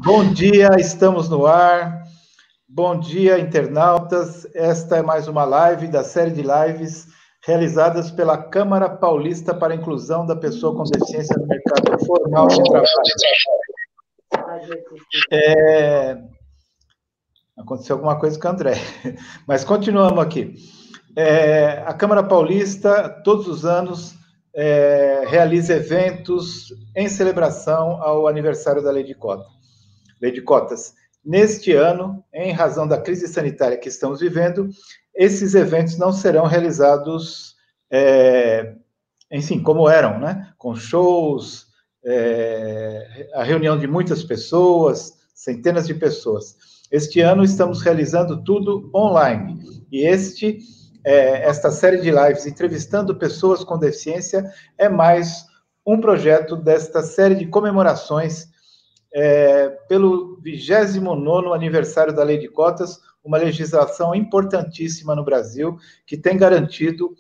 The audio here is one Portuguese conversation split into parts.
Bom dia, estamos no ar. Bom dia, internautas. Esta é mais uma live da série de lives realizadas pela Câmara Paulista para a Inclusão da Pessoa com Deficiência no Mercado Formal de Trabalho. Aconteceu alguma coisa com o André, mas continuamos aqui. A Câmara Paulista, todos os anos, realiza eventos em celebração ao aniversário da Lei de Cotas. Neste ano, em razão da crise sanitária que estamos vivendo, esses eventos não serão realizados, enfim, como eram, né? Com shows, a reunião de muitas pessoas, centenas de pessoas. Este ano estamos realizando tudo online. E esta série de lives entrevistando pessoas com deficiência é mais um projeto desta série de comemorações pelo 29º aniversário da Lei de Cotas, uma legislação importantíssima no Brasil, que tem garantido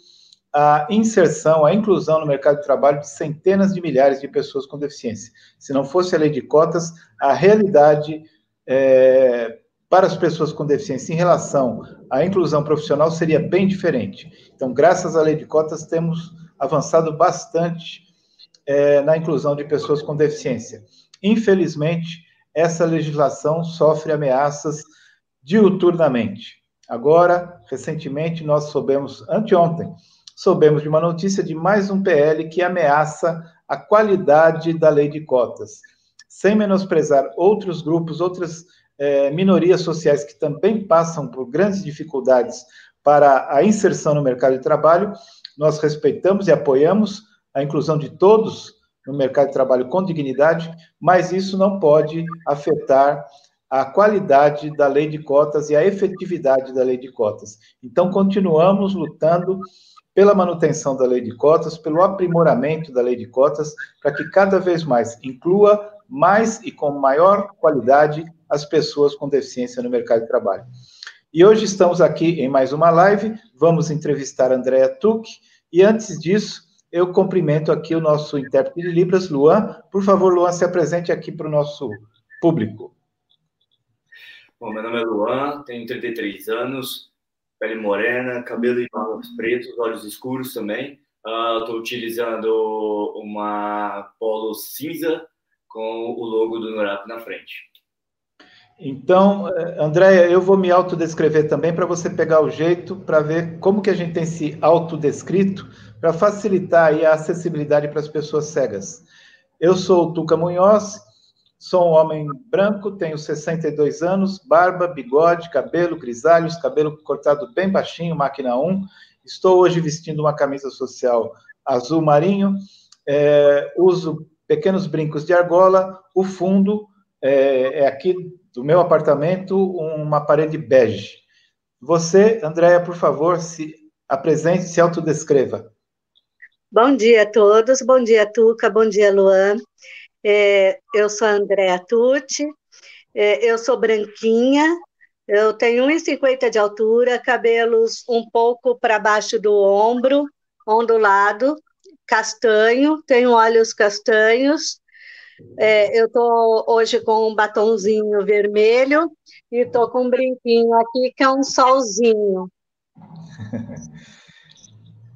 a inserção, a inclusão no mercado de trabalho de centenas de milhares de pessoas com deficiência. Se não fosse a Lei de Cotas, a realidade para as pessoas com deficiência em relação à inclusão profissional seria bem diferente. Então, graças à Lei de Cotas, temos avançado bastante na inclusão de pessoas com deficiência. Infelizmente, essa legislação sofre ameaças diuturnamente. Agora, recentemente, nós soubemos, anteontem, de uma notícia de mais um PL que ameaça a qualidade da Lei de Cotas, sem menosprezar outros grupos, outras minorias sociais que também passam por grandes dificuldades para a inserção no mercado de trabalho. Nós respeitamos e apoiamos a inclusão de todos no mercado de trabalho com dignidade, mas isso não pode afetar a qualidade da Lei de Cotas e a efetividade da Lei de Cotas. Então, continuamos lutando pela manutenção da Lei de Cotas, pelo aprimoramento da Lei de Cotas, para que cada vez mais inclua mais e com maior qualidade as pessoas com deficiência no mercado de trabalho. E hoje estamos aqui em mais uma live, vamos entrevistar a Andréa Tuck, e antes disso, eu cumprimento aqui o nosso intérprete de Libras, Luan. Por favor, Luan, se apresente aqui para o nosso público. Bom, meu nome é Luan, tenho 33 anos, pele morena, cabelo de barros pretos, olhos escuros também. Estou utilizando uma polo cinza com o logo do Norap na frente. Então, Andréia, eu vou me autodescrever também para você pegar o jeito, para ver como que a gente tem se autodescrito, para facilitar aí a acessibilidade para as pessoas cegas. Eu sou o Tuca Munhoz, sou um homem branco, tenho 62 anos, barba, bigode, cabelo grisalhos, cabelo cortado bem baixinho, máquina 1. Estou hoje vestindo uma camisa social azul marinho, uso pequenos brincos de argola, o fundo é aqui do meu apartamento, uma parede bege. Você, Andréia, por favor, se apresente, se autodescreva. Bom dia a todos, bom dia, Tuca, bom dia, Luan. Eu sou a Andréa Tucci, eu sou branquinha, eu tenho 1,50 de altura, cabelos um pouco para baixo do ombro, ondulado, castanho, tenho olhos castanhos. Eu estou hoje com um batonzinho vermelho e estou com um brinquinho aqui que é um solzinho.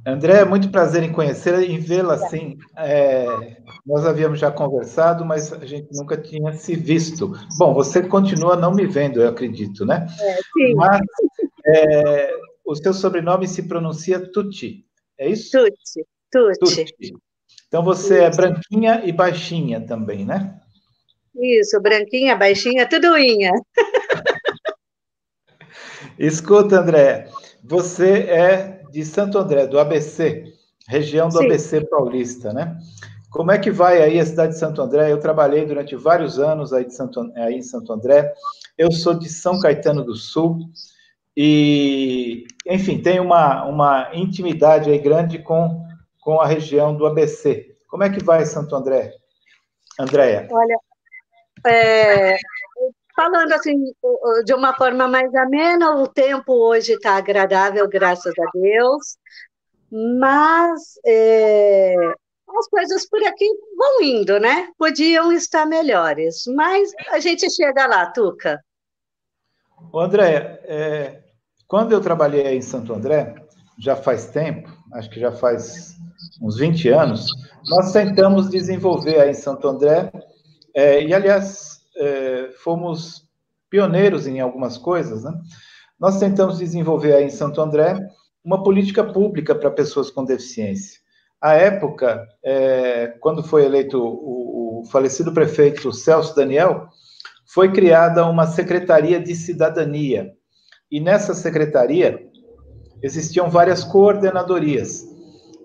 André, é muito prazer em conhecê-la e vê-la assim. Nós havíamos já conversado, mas a gente nunca tinha se visto. Bom, você continua não me vendo, eu acredito, né? Sim. Mas o seu sobrenome se pronuncia Tucci, é isso? Tucci. Então você é branquinha e baixinha também, né? Isso, branquinha, baixinha, tudoinha. Escuta, André, você é de Santo André, do ABC, região do ABC paulista, né? Como é que vai aí a cidade de Santo André? Eu trabalhei durante vários anos aí em Santo André. Eu sou de São Caetano do Sul e, enfim, tenho uma intimidade aí grande com a região do ABC. Como é que vai Santo André, Andréia? Olha, falando assim, de uma forma mais amena, o tempo hoje está agradável, graças a Deus, mas as coisas por aqui vão indo, né? Podiam estar melhores, mas a gente chega lá, Tuca. André, quando eu trabalhei em Santo André, já faz tempo, acho que já faz uns 20 anos, nós tentamos desenvolver aí em Santo André, e aliás, fomos pioneiros em algumas coisas, né? Nós tentamos desenvolver aí em Santo André uma política pública para pessoas com deficiência. À época, quando foi eleito o falecido prefeito Celso Daniel, foi criada uma Secretaria de Cidadania. E nessa secretaria existiam várias coordenadorias,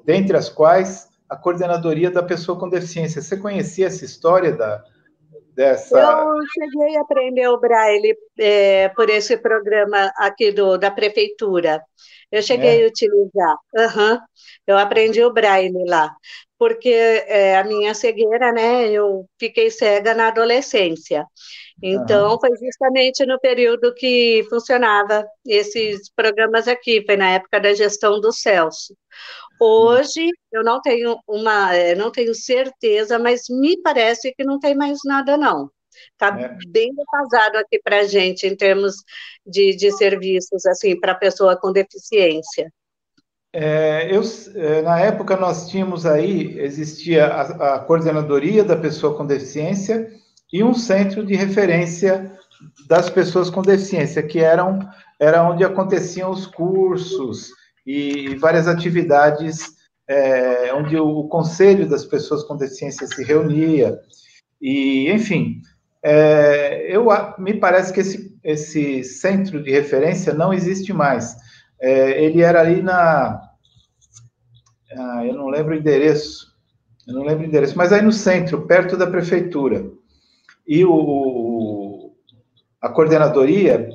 dentre as quais a coordenadoria da pessoa com deficiência. Você conhecia essa história dessa... Eu cheguei a aprender o Braille por esse programa aqui da prefeitura. Eu cheguei a utilizar. Uhum. Eu aprendi o Braille lá, porque a minha cegueira, né? Eu fiquei cega na adolescência. Então, foi justamente no período que funcionava esses programas aqui, foi na época da gestão do Celso. Hoje, eu não tenho certeza, mas me parece que não tem mais nada, não. Está bem defasado aqui para a gente, em termos de serviços, assim, para pessoa com deficiência. Na época, nós tínhamos aí, existia a coordenadoria da pessoa com deficiência e um centro de referência das pessoas com deficiência, que era onde aconteciam os cursos e várias atividades, onde o conselho das pessoas com deficiência se reunia. E, enfim, me parece que esse centro de referência não existe mais. Ele era ali eu não lembro o endereço, mas aí no centro, perto da prefeitura. E a coordenadoria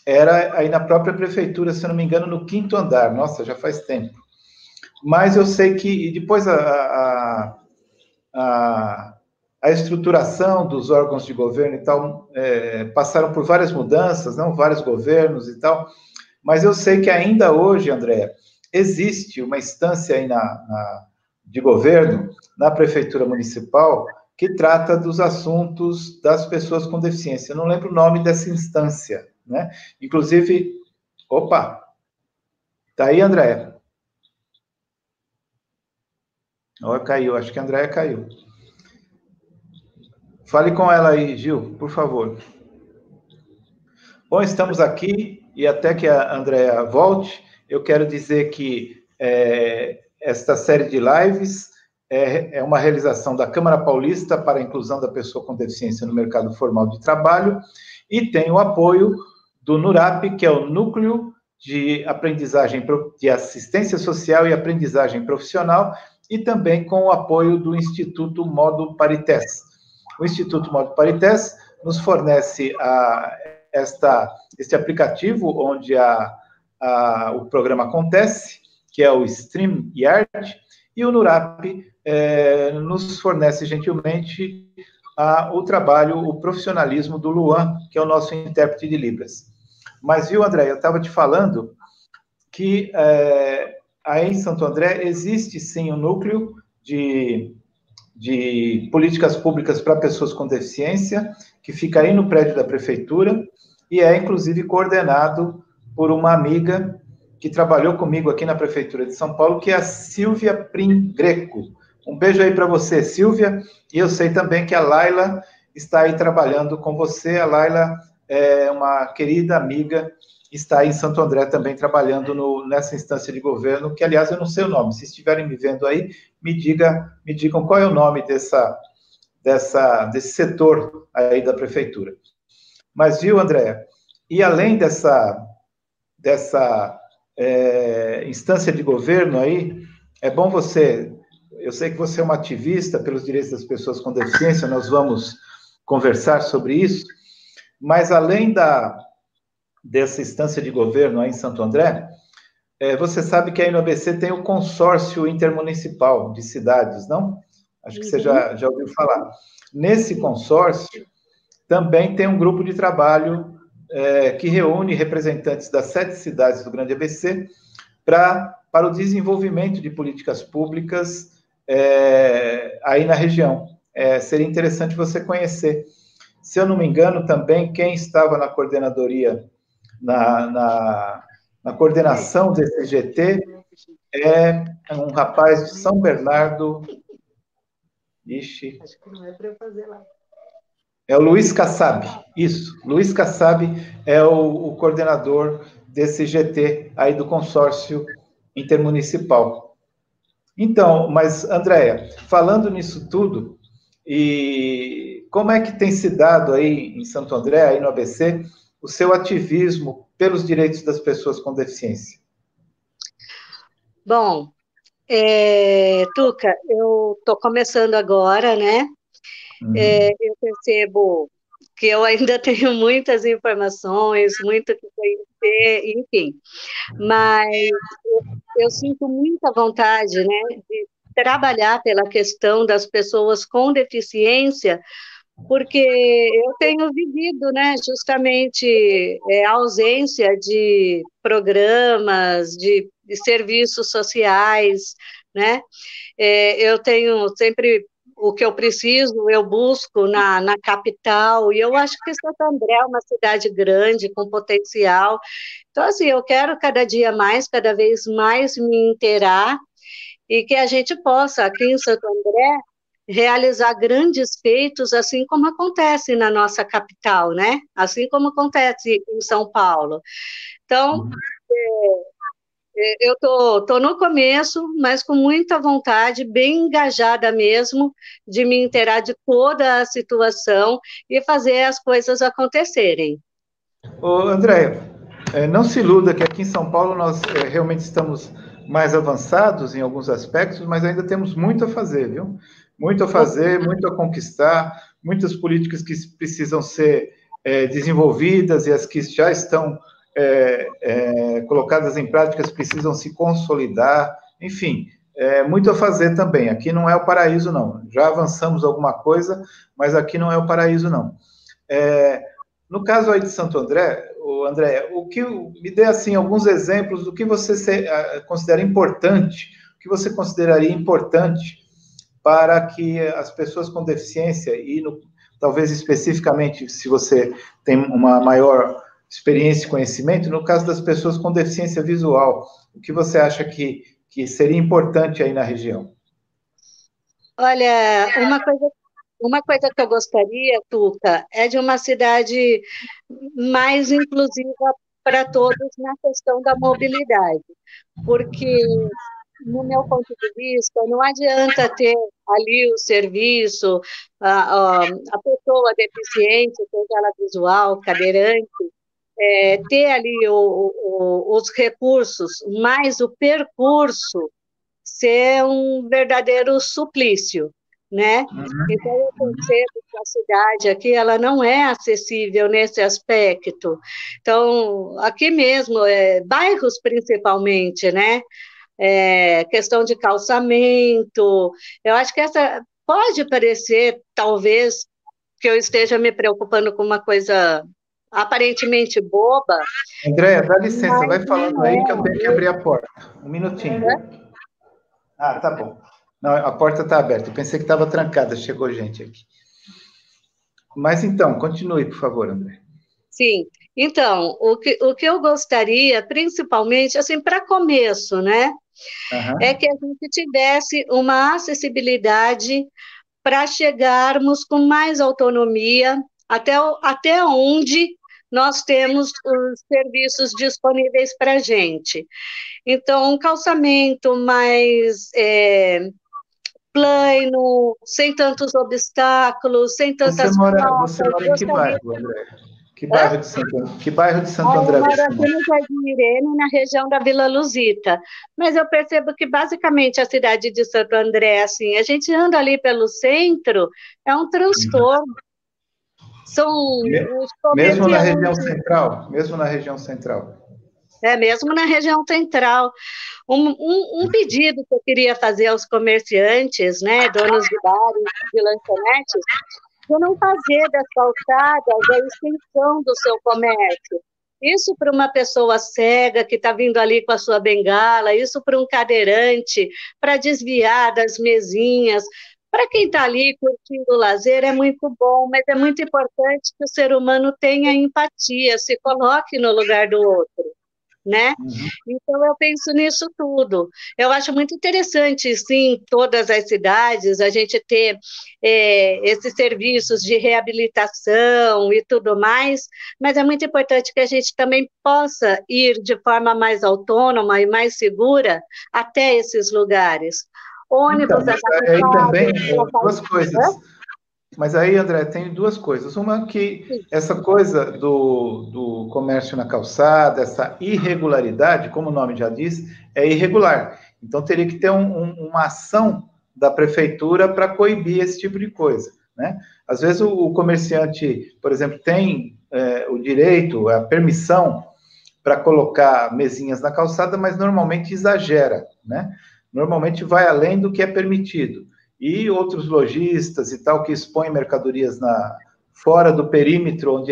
era aí na própria prefeitura, se eu não me engano, no 5º andar. Nossa, já faz tempo. Mas eu sei que depois a estruturação dos órgãos de governo e tal passaram por várias mudanças, não? Vários governos e tal. Mas eu sei que ainda hoje, André, existe uma instância aí de governo na prefeitura municipal que trata dos assuntos das pessoas com deficiência. Eu não lembro o nome dessa instância, né? Inclusive, opa, tá aí, Andréia? Caiu, acho que a Andréia caiu. Fale com ela aí, Gil, por favor. Bom, estamos aqui, e até que a Andréia volte, eu quero dizer que esta série de lives é uma realização da Câmara Paulista para a Inclusão da Pessoa com Deficiência no Mercado Formal de Trabalho, e tem o apoio do NURAP, que é o Núcleo de Aprendizagem de Assistência Social e Aprendizagem Profissional, e também com o apoio do Instituto Modo Parités. O Instituto Modo Parités nos fornece este aplicativo onde o programa acontece, que é o StreamYard, e o NURAP nos fornece gentilmente o trabalho, o profissionalismo do Luan, que é o nosso intérprete de Libras. Mas, viu, André, eu estava te falando que aí em Santo André existe, sim, um núcleo de políticas públicas para pessoas com deficiência, que fica aí no prédio da prefeitura, e é, inclusive, coordenado por uma amiga que trabalhou comigo aqui na Prefeitura de São Paulo, que é a Silvia Prim Greco. Um beijo aí para você, Silvia, e eu sei também que a Laila está aí trabalhando com você. A Laila é uma querida amiga, está aí em Santo André também trabalhando nessa instância de governo, que, aliás, eu não sei o nome. Se estiverem me vendo aí, me digam qual é o nome desse setor aí da Prefeitura. Mas, viu, André, e além dessa instância de governo aí, é bom eu sei que você é uma ativista pelos direitos das pessoas com deficiência, nós vamos conversar sobre isso, mas além dessa instância de governo aí em Santo André, você sabe que aí no ABC tem o consórcio intermunicipal de cidades, não? Acho que você já ouviu falar. Nesse consórcio, também tem um grupo de trabalho que reúne representantes das 7 cidades do Grande ABC para o desenvolvimento de políticas públicas aí na região. Seria interessante você conhecer. Se eu não me engano, também, quem estava na coordenadoria, na coordenação desse GT, é um rapaz de São Bernardo. Ixi. Acho que não é para eu fazer lá. É o Luiz Kassab, isso. Luiz Kassab é o coordenador desse GT aí do consórcio intermunicipal. Então, mas, Andréia, falando nisso tudo, e como é que tem se dado aí em Santo André, aí no ABC, o seu ativismo pelos direitos das pessoas com deficiência? Bom, Tuca, eu estou começando agora, né? Eu percebo que eu ainda tenho muitas informações, muito que conhecer, enfim, mas eu sinto muita vontade, né, de trabalhar pela questão das pessoas com deficiência, porque eu tenho vivido, né, justamente a ausência de programas, de serviços sociais, né? Eu tenho sempre o que eu preciso, eu busco na capital, e eu acho que Santo André é uma cidade grande, com potencial. Então, assim, eu quero cada dia mais, cada vez mais me inteirar, e que a gente possa, aqui em Santo André, realizar grandes feitos, assim como acontece na nossa capital, né? Assim como acontece em São Paulo. Então, eu tô no começo, mas com muita vontade, bem engajada mesmo, de me inteirar de toda a situação e fazer as coisas acontecerem. Ô, Andréia, não se iluda que aqui em São Paulo nós realmente estamos mais avançados em alguns aspectos, mas ainda temos muito a fazer, viu? Muito a fazer, muito a conquistar, muitas políticas que precisam ser desenvolvidas e as que já estão colocadas em práticas precisam se consolidar, enfim, muito a fazer também. Aqui não é o paraíso, não. Já avançamos alguma coisa, mas aqui não é o paraíso, não. No caso aí de Santo André, André, me dê assim alguns exemplos do que você considera importante, o que você consideraria importante para que as pessoas com deficiência talvez especificamente se você tem uma maior experiência e conhecimento, no caso das pessoas com deficiência visual, o que você acha que seria importante aí na região? Olha, uma coisa que eu gostaria, Tuca, é de uma cidade mais inclusiva para todos na questão da mobilidade, porque, no meu ponto de vista, não adianta ter ali o serviço, a pessoa deficiente, seja ela visual, cadeirante, ter ali os recursos, mas o percurso ser um verdadeiro suplício, né? Então, eu percebo que a cidade aqui, ela não é acessível nesse aspecto. Então, aqui mesmo, bairros principalmente, né? Questão de calçamento, eu acho que essa pode parecer, talvez, que eu esteja me preocupando com uma coisa aparentemente boba. Andréia, dá licença, vai falando aí que eu tenho que abrir a porta. Um minutinho. Ah, tá bom. Não, a porta está aberta. Eu pensei que estava trancada, chegou gente aqui. Mas então, continue, por favor, André. Sim. Então, o que eu gostaria, principalmente, assim, para começo, né, é que a gente tivesse uma acessibilidade para chegarmos com mais autonomia até onde nós temos os serviços disponíveis para a gente. Então, um calçamento mais plano, sem tantos obstáculos, sem tantas Você mora em que bairro, André? Que bairro de Santo André eu moro você aqui mora? no Jardim Irene, na região da Vila Luzita, mas eu percebo que basicamente a cidade de Santo André, assim, a gente anda ali pelo centro, é um transtorno. São os Mesmo na comerciantes. região central? Mesmo na região central? Mesmo na região central. Um pedido que eu queria fazer aos comerciantes, né, donos de bares, de lanchonetes, de não fazer das calçadas a extensão do seu comércio, Isso para uma pessoa cega que está vindo ali com a sua bengala, isso para um cadeirante, para desviar das mesinhas. Para quem está ali curtindo o lazer é muito bom, mas é muito importante que o ser humano tenha empatia, se coloque no lugar do outro, né? Uhum. Então, eu penso nisso tudo. Eu acho muito interessante, sim, todas as cidades, a gente ter esses serviços de reabilitação e tudo mais, mas é muito importante que a gente também possa ir de forma mais autônoma e mais segura até esses lugares. Então, Ônibus mas aí também, adaptados. duas coisas. Mas aí, André, tem duas coisas. Uma que essa coisa do comércio na calçada, essa irregularidade, como o nome já diz, é irregular. Então, teria que ter uma ação da prefeitura para coibir esse tipo de coisa, né? Às vezes, o comerciante, por exemplo, tem o direito, a permissão para colocar mesinhas na calçada, mas normalmente exagera, né? Normalmente vai além do que é permitido. E outros lojistas e tal que expõem mercadorias fora do perímetro onde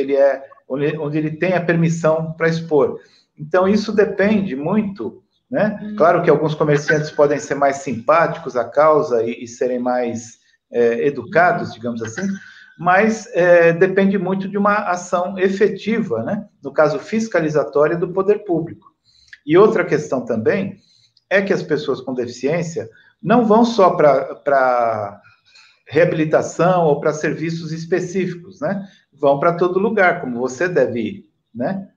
ele tem a permissão para expor. Então, isso depende muito, né? Claro que alguns comerciantes podem ser mais simpáticos à causa e serem mais educados, digamos assim, mas depende muito de uma ação efetiva, né? No caso, fiscalizatória do poder público. E outra questão também é que as pessoas com deficiência não vão só para reabilitação ou para serviços específicos, né? Vão para todo lugar, como você deve ir, né?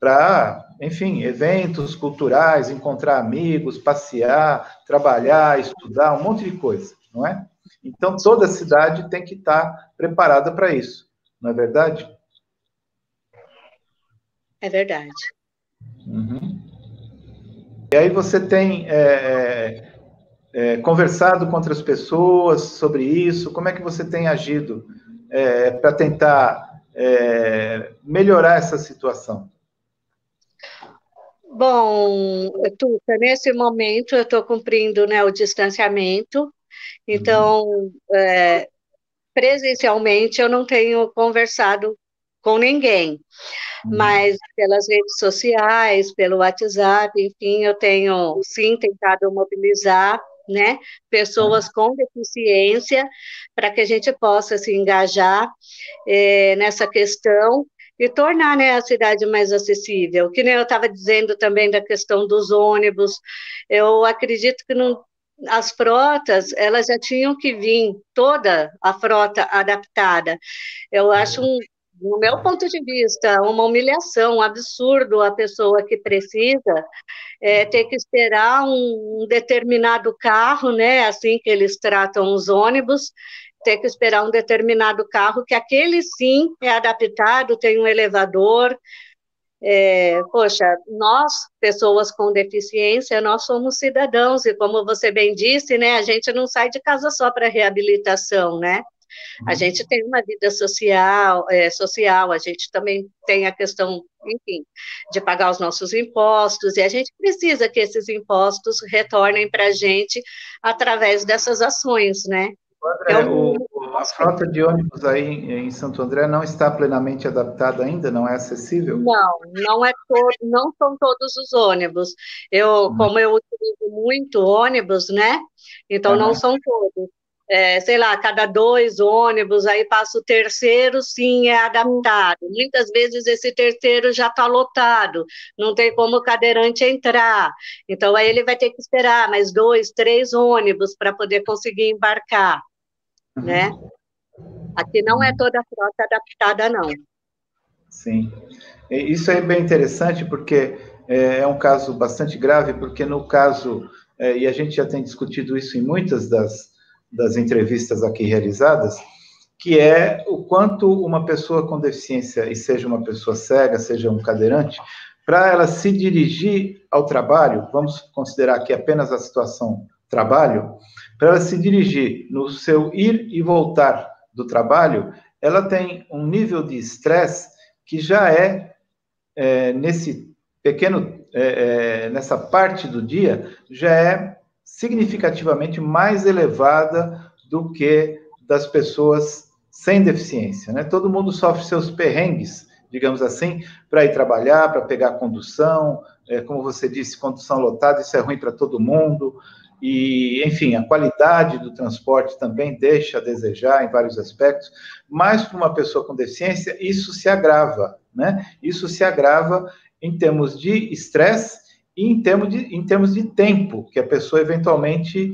Para, enfim, eventos culturais, encontrar amigos, passear, trabalhar, estudar, um monte de coisa, não é? Então, toda cidade tem que estar preparada para isso, não é verdade? É verdade. Uhum. E aí você tem conversado com outras pessoas sobre isso? Como é que você tem agido para tentar melhorar essa situação? Bom, Tuca, nesse momento eu estou cumprindo, né, o distanciamento, então, presencialmente eu não tenho conversado com ninguém, mas pelas redes sociais, pelo WhatsApp, enfim, eu tenho sim tentado mobilizar, né, pessoas com deficiência para que a gente possa se engajar nessa questão e tornar, né, a cidade mais acessível. Que nem eu estava dizendo também da questão dos ônibus, eu acredito que não, as frotas, elas já tinham que vir, toda a frota adaptada. Eu acho, no meu ponto de vista, uma humilhação, um absurdo a pessoa que precisa ter que esperar um determinado carro, né, assim que eles tratam os ônibus, ter que esperar um determinado carro, que aquele sim é adaptado, tem um elevador. Poxa, nós, pessoas com deficiência, nós somos cidadãos, e como você bem disse, né, a gente não sai de casa só para reabilitação, né? A gente tem uma vida social, a gente também tem a questão, enfim, de pagar os nossos impostos, e a gente precisa que esses impostos retornem para a gente através dessas ações, né? André, a frota de ônibus aí em Santo André não está plenamente adaptada ainda? Não é acessível? Não, não são todos os ônibus. Como eu utilizo muito ônibus, né? Então não são todos. Sei lá, cada 2 ônibus, aí passa o terceiro, sim, é adaptado. Muitas vezes esse terceiro já está lotado, não tem como o cadeirante entrar. Então aí ele vai ter que esperar mais 2, 3 ônibus para poder conseguir embarcar, né? Aqui não é toda a frota adaptada, não. Sim. Isso é bem interessante, porque é um caso bastante grave, porque no caso, e a gente já tem discutido isso em muitas das entrevistas aqui realizadas, que é o quanto uma pessoa com deficiência, e seja uma pessoa cega, seja um cadeirante, para ela se dirigir ao trabalho, vamos considerar aqui apenas a situação trabalho, para ela se dirigir no seu ir e voltar do trabalho, ela tem um nível de estresse que já nesse pequeno, nessa parte do dia, já é significativamente mais elevada do que das pessoas sem deficiência, né? Todo mundo sofre seus perrengues digamos assim, para ir trabalhar, para pegar a condução, como você disse, condução lotada, isso é ruim para todo mundo, e, enfim, a qualidade do transporte também deixa a desejar em vários aspectos, mas para uma pessoa com deficiência, isso se agrava, né? Isso se agrava em termos de estresse e em termos de tempo que a pessoa eventualmente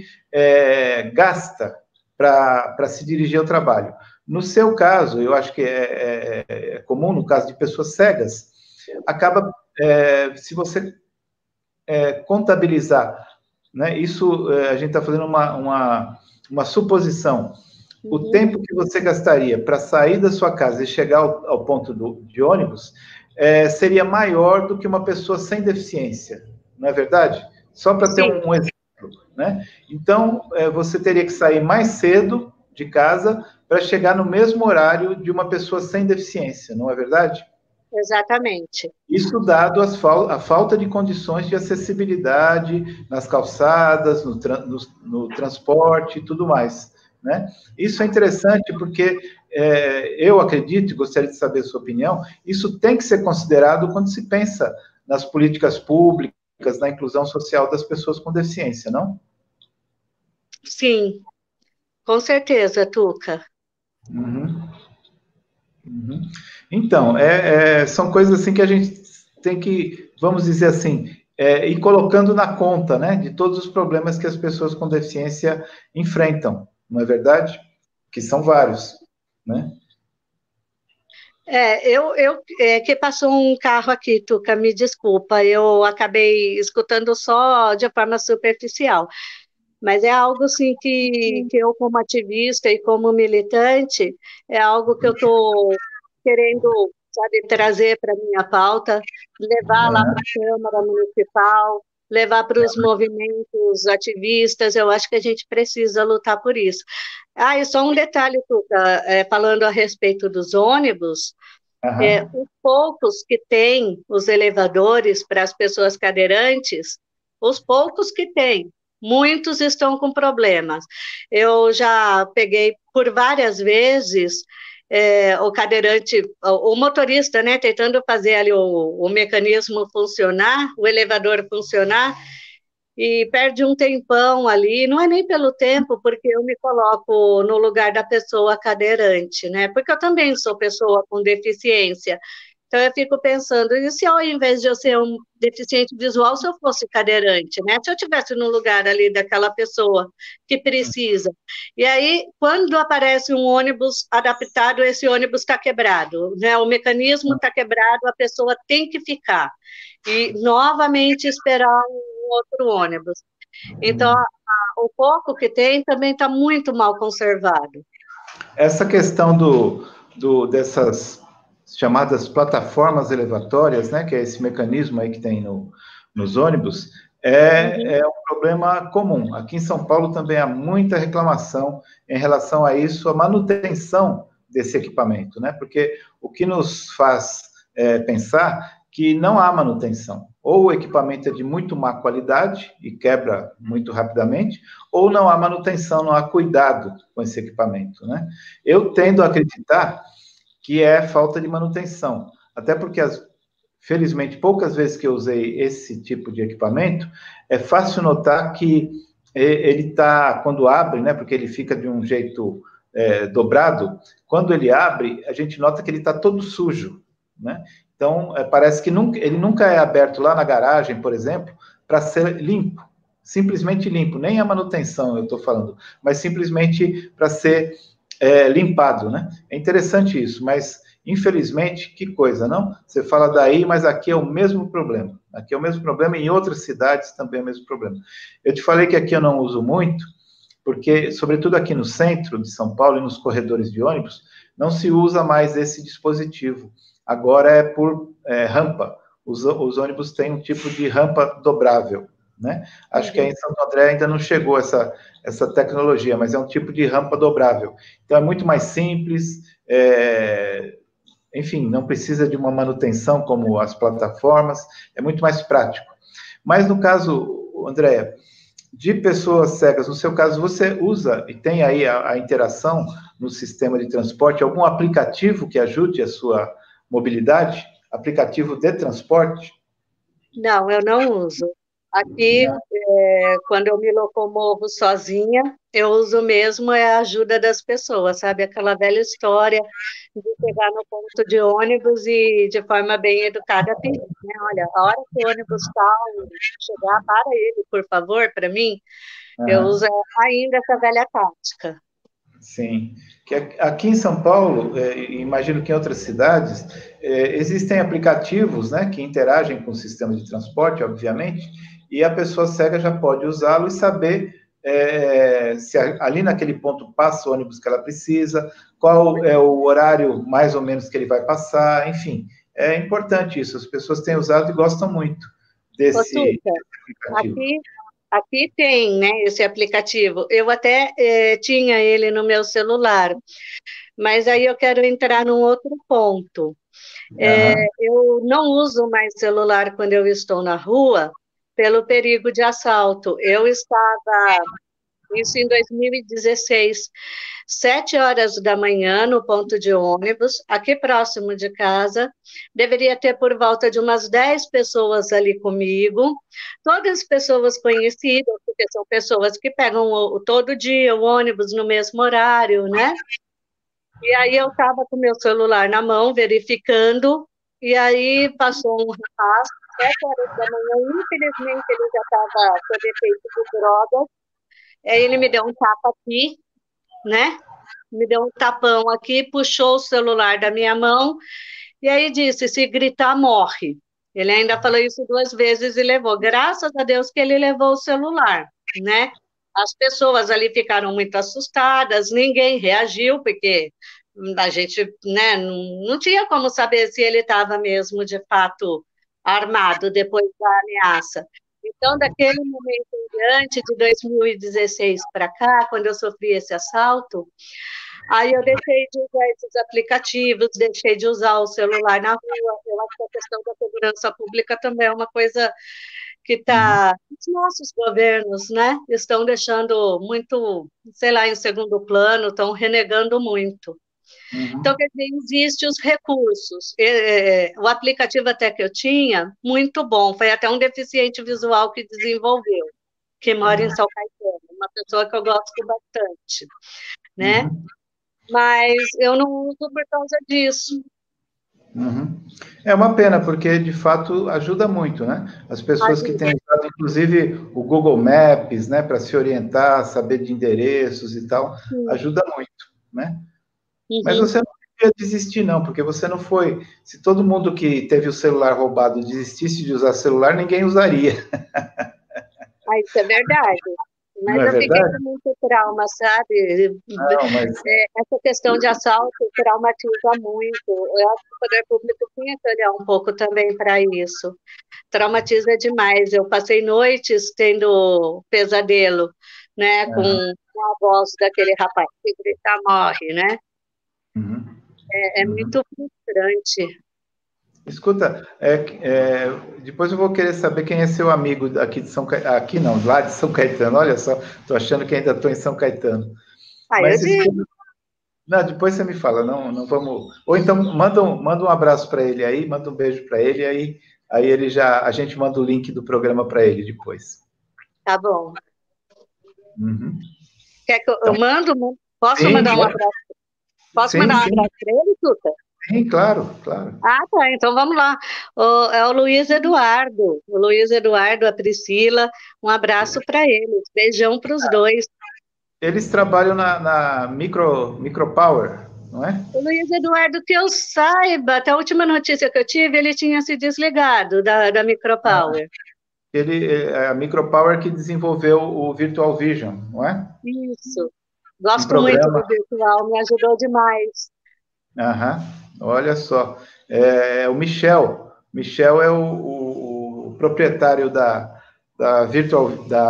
gasta para se dirigir ao trabalho. No seu caso, eu acho que é comum, no caso de pessoas cegas, acaba, se você contabilizar, né, isso a gente está fazendo uma suposição. O tempo que você gastaria para sair da sua casa e chegar ao ponto de ônibus seria maior do que uma pessoa sem deficiência, não é verdade? Só para ter um exemplo, né? Então, você teria que sair mais cedo de casa para chegar no mesmo horário de uma pessoa sem deficiência, não é verdade? Exatamente. Isso dado a falta de condições de acessibilidade nas calçadas, no transporte e tudo mais, né? Isso é interessante porque eu acredito, e gostaria de saber a sua opinião, isso tem que ser considerado quando se pensa nas políticas públicas, na inclusão social das pessoas com deficiência, não? Sim, com certeza, Tuca. Uhum. Uhum. Então, são coisas assim que a gente tem que, vamos dizer assim, ir colocando na conta, né, de todos os problemas que as pessoas com deficiência enfrentam, não é verdade? Que são vários, né? Que passou um carro aqui, Tuca, me desculpa, eu acabei escutando só de forma superficial, mas é algo, sim, que eu, como ativista e como militante, é algo que eu estou querendo, sabe, trazer para a minha pauta, levar lá para a Câmara Municipal, levar para os movimentos ativistas, eu acho que a gente precisa lutar por isso. E só um detalhe, Tuca, falando a respeito dos ônibus, os poucos que têm os elevadores para as pessoas cadeirantes, os poucos que têm, muitos estão com problemas. Eu já peguei por várias vezes o cadeirante, o motorista, né, tentando fazer ali o mecanismo funcionar, o elevador funcionar, e perde um tempão ali, não é nem pelo tempo, porque eu me coloco no lugar da pessoa cadeirante, né? Porque eu também sou pessoa com deficiência. Então, eu fico pensando, e se ao invés de eu ser um deficiente visual, se eu fosse cadeirante, né? Se eu estivesse no lugar ali daquela pessoa que precisa. E aí, quando aparece um ônibus adaptado, esse ônibus está quebrado, né? O mecanismo está quebrado, a pessoa tem que ficar. E, novamente, esperar um outro ônibus. Então, o pouco que tem também está muito mal conservado. Essa questão dessas chamadas plataformas elevatórias, né, que é esse mecanismo aí que tem nos ônibus, é um problema comum. Aqui em São Paulo também há muita reclamação em relação a isso, a manutenção desse equipamento, né, porque o que nos faz pensar que não há manutenção. Ou o equipamento é de muito má qualidade e quebra muito rapidamente, ou não há manutenção, não há cuidado com esse equipamento, né? Eu tendo a acreditar que é falta de manutenção, até porque, felizmente, poucas vezes que eu usei esse tipo de equipamento, é fácil notar que ele está, quando abre, né, porque ele fica de um jeito dobrado, quando ele abre, a gente nota que ele está todo sujo, né? Então, parece que ele nunca é aberto lá na garagem, por exemplo, para ser limpo, simplesmente limpo, nem a manutenção eu estou falando, mas simplesmente para ser limpado, né? É interessante isso, mas, infelizmente, que coisa, não? Você fala daí, mas aqui é o mesmo problema. Aqui é o mesmo problema, e em outras cidades também é o mesmo problema. Eu te falei que aqui eu não uso muito, porque, sobretudo aqui no centro de São Paulo e nos corredores de ônibus, não se usa mais esse dispositivo. Agora é por rampa. Os ônibus têm um tipo de rampa dobrável, né? Acho que aí em Santo André ainda não chegou essa tecnologia, mas é um tipo de rampa dobrável. Então é muito mais simples, enfim, não precisa de uma manutenção como as plataformas, é muito mais prático. Mas no caso, Andréa, de pessoas cegas, no seu caso, você usa e tem aí a interação no sistema de transporte, algum aplicativo que ajude mobilidade? Aplicativo de transporte? Não, eu não uso. Aqui, quando eu me locomovo sozinha, eu uso mesmo a ajuda das pessoas, sabe? Aquela velha história de chegar no ponto de ônibus e, de forma bem educada, pedir, né? Olha, a hora que o ônibus tal chegar, para ele, por favor, para mim. Eu uso ainda essa velha tática. Sim. Que aqui em São Paulo, imagino que em outras cidades, existem aplicativos, né, que interagem com o sistema de transporte, obviamente, e a pessoa cega já pode usá-lo e saber se ali naquele ponto passa o ônibus que ela precisa, qual é o horário mais ou menos que ele vai passar, enfim. É importante isso, as pessoas têm usado e gostam muito desse aplicativo. Aqui tem, né, esse aplicativo. Eu até tinha ele no meu celular, mas aí eu quero entrar num outro ponto. Eu não uso mais celular quando eu estou na rua, pelo perigo de assalto. Eu estava, isso em 2016, 7 horas da manhã, no ponto de ônibus, aqui próximo de casa. Deveria ter por volta de umas 10 pessoas ali comigo, todas pessoas conhecidas, porque são pessoas que pegam todo dia o ônibus no mesmo horário, né? E aí eu estava com meu celular na mão, verificando, e aí passou um rapaz, 7 horas da manhã, infelizmente ele já estava sob efeito de drogas, aí ele me deu um tapa aqui, né? Me deu um tapão aqui, puxou o celular da minha mão, e aí disse, se gritar, morre. Ele ainda falou isso 2 vezes e levou. Graças a Deus que ele levou o celular, né? As pessoas ali ficaram muito assustadas, ninguém reagiu, porque a gente, né, não tinha como saber se ele estava mesmo, de fato, armado depois da ameaça. Então, daquele momento em diante, de 2016 para cá, quando eu sofri esse assalto, aí eu deixei de usar esses aplicativos, deixei de usar o celular na rua. Eu acho que a questão da segurança pública também é uma coisa que está, os nossos governos, né, estão deixando muito, sei lá, em segundo plano, estão renegando muito. Então, quer dizer, existem os recursos. O aplicativo até que eu tinha, muito bom, foi até um deficiente visual que desenvolveu, que mora em São Caetano, uma pessoa que eu gosto bastante, né? Mas eu não uso por causa disso. É uma pena, porque de fato ajuda muito, né? As pessoas que têm usado, inclusive, o Google Maps, né, para se orientar, saber de endereços e tal, ajuda muito, né? Mas você não devia desistir, não, porque você não foi. Se todo mundo que teve o celular roubado desistisse de usar celular, ninguém usaria. Isso é verdade. Mas não é eu fiquei verdade? com muito trauma, sabe? Não, mas... Essa questão de assalto traumatiza muito. Eu acho que o poder público tinha que olhar um pouco também para isso. Traumatiza demais. Eu passei noites tendo pesadelo, né, com a voz daquele rapaz que grita, morre, né? É muito frustrante. Escuta, depois eu vou querer saber quem é seu amigo aqui de São Caetano. Aqui não, lá de São Caetano. Olha só, estou achando que ainda estou em São Caetano. Mas eu digo. Não, depois você me fala, não vamos. Ou então manda um abraço para ele aí, manda um beijo para ele, aí ele a gente manda o link do programa para ele depois. Tá bom. Quer que eu mando? Posso mandar um abraço? Posso mandar um abraço para ele, Tuta? Sim, claro. Ah, tá, então vamos lá. É o Luiz Eduardo. O Luiz Eduardo, a Priscila, um abraço para eles. Beijão para os dois. Eles trabalham na Micropower, não é? O Luiz Eduardo, que eu saiba, até a última notícia que eu tive, ele tinha se desligado da Micropower. A Micropower que desenvolveu o Virtual Vision, não é? Isso. Gosto muito do virtual, me ajudou demais. Olha só. O Michel. Michel é o proprietário da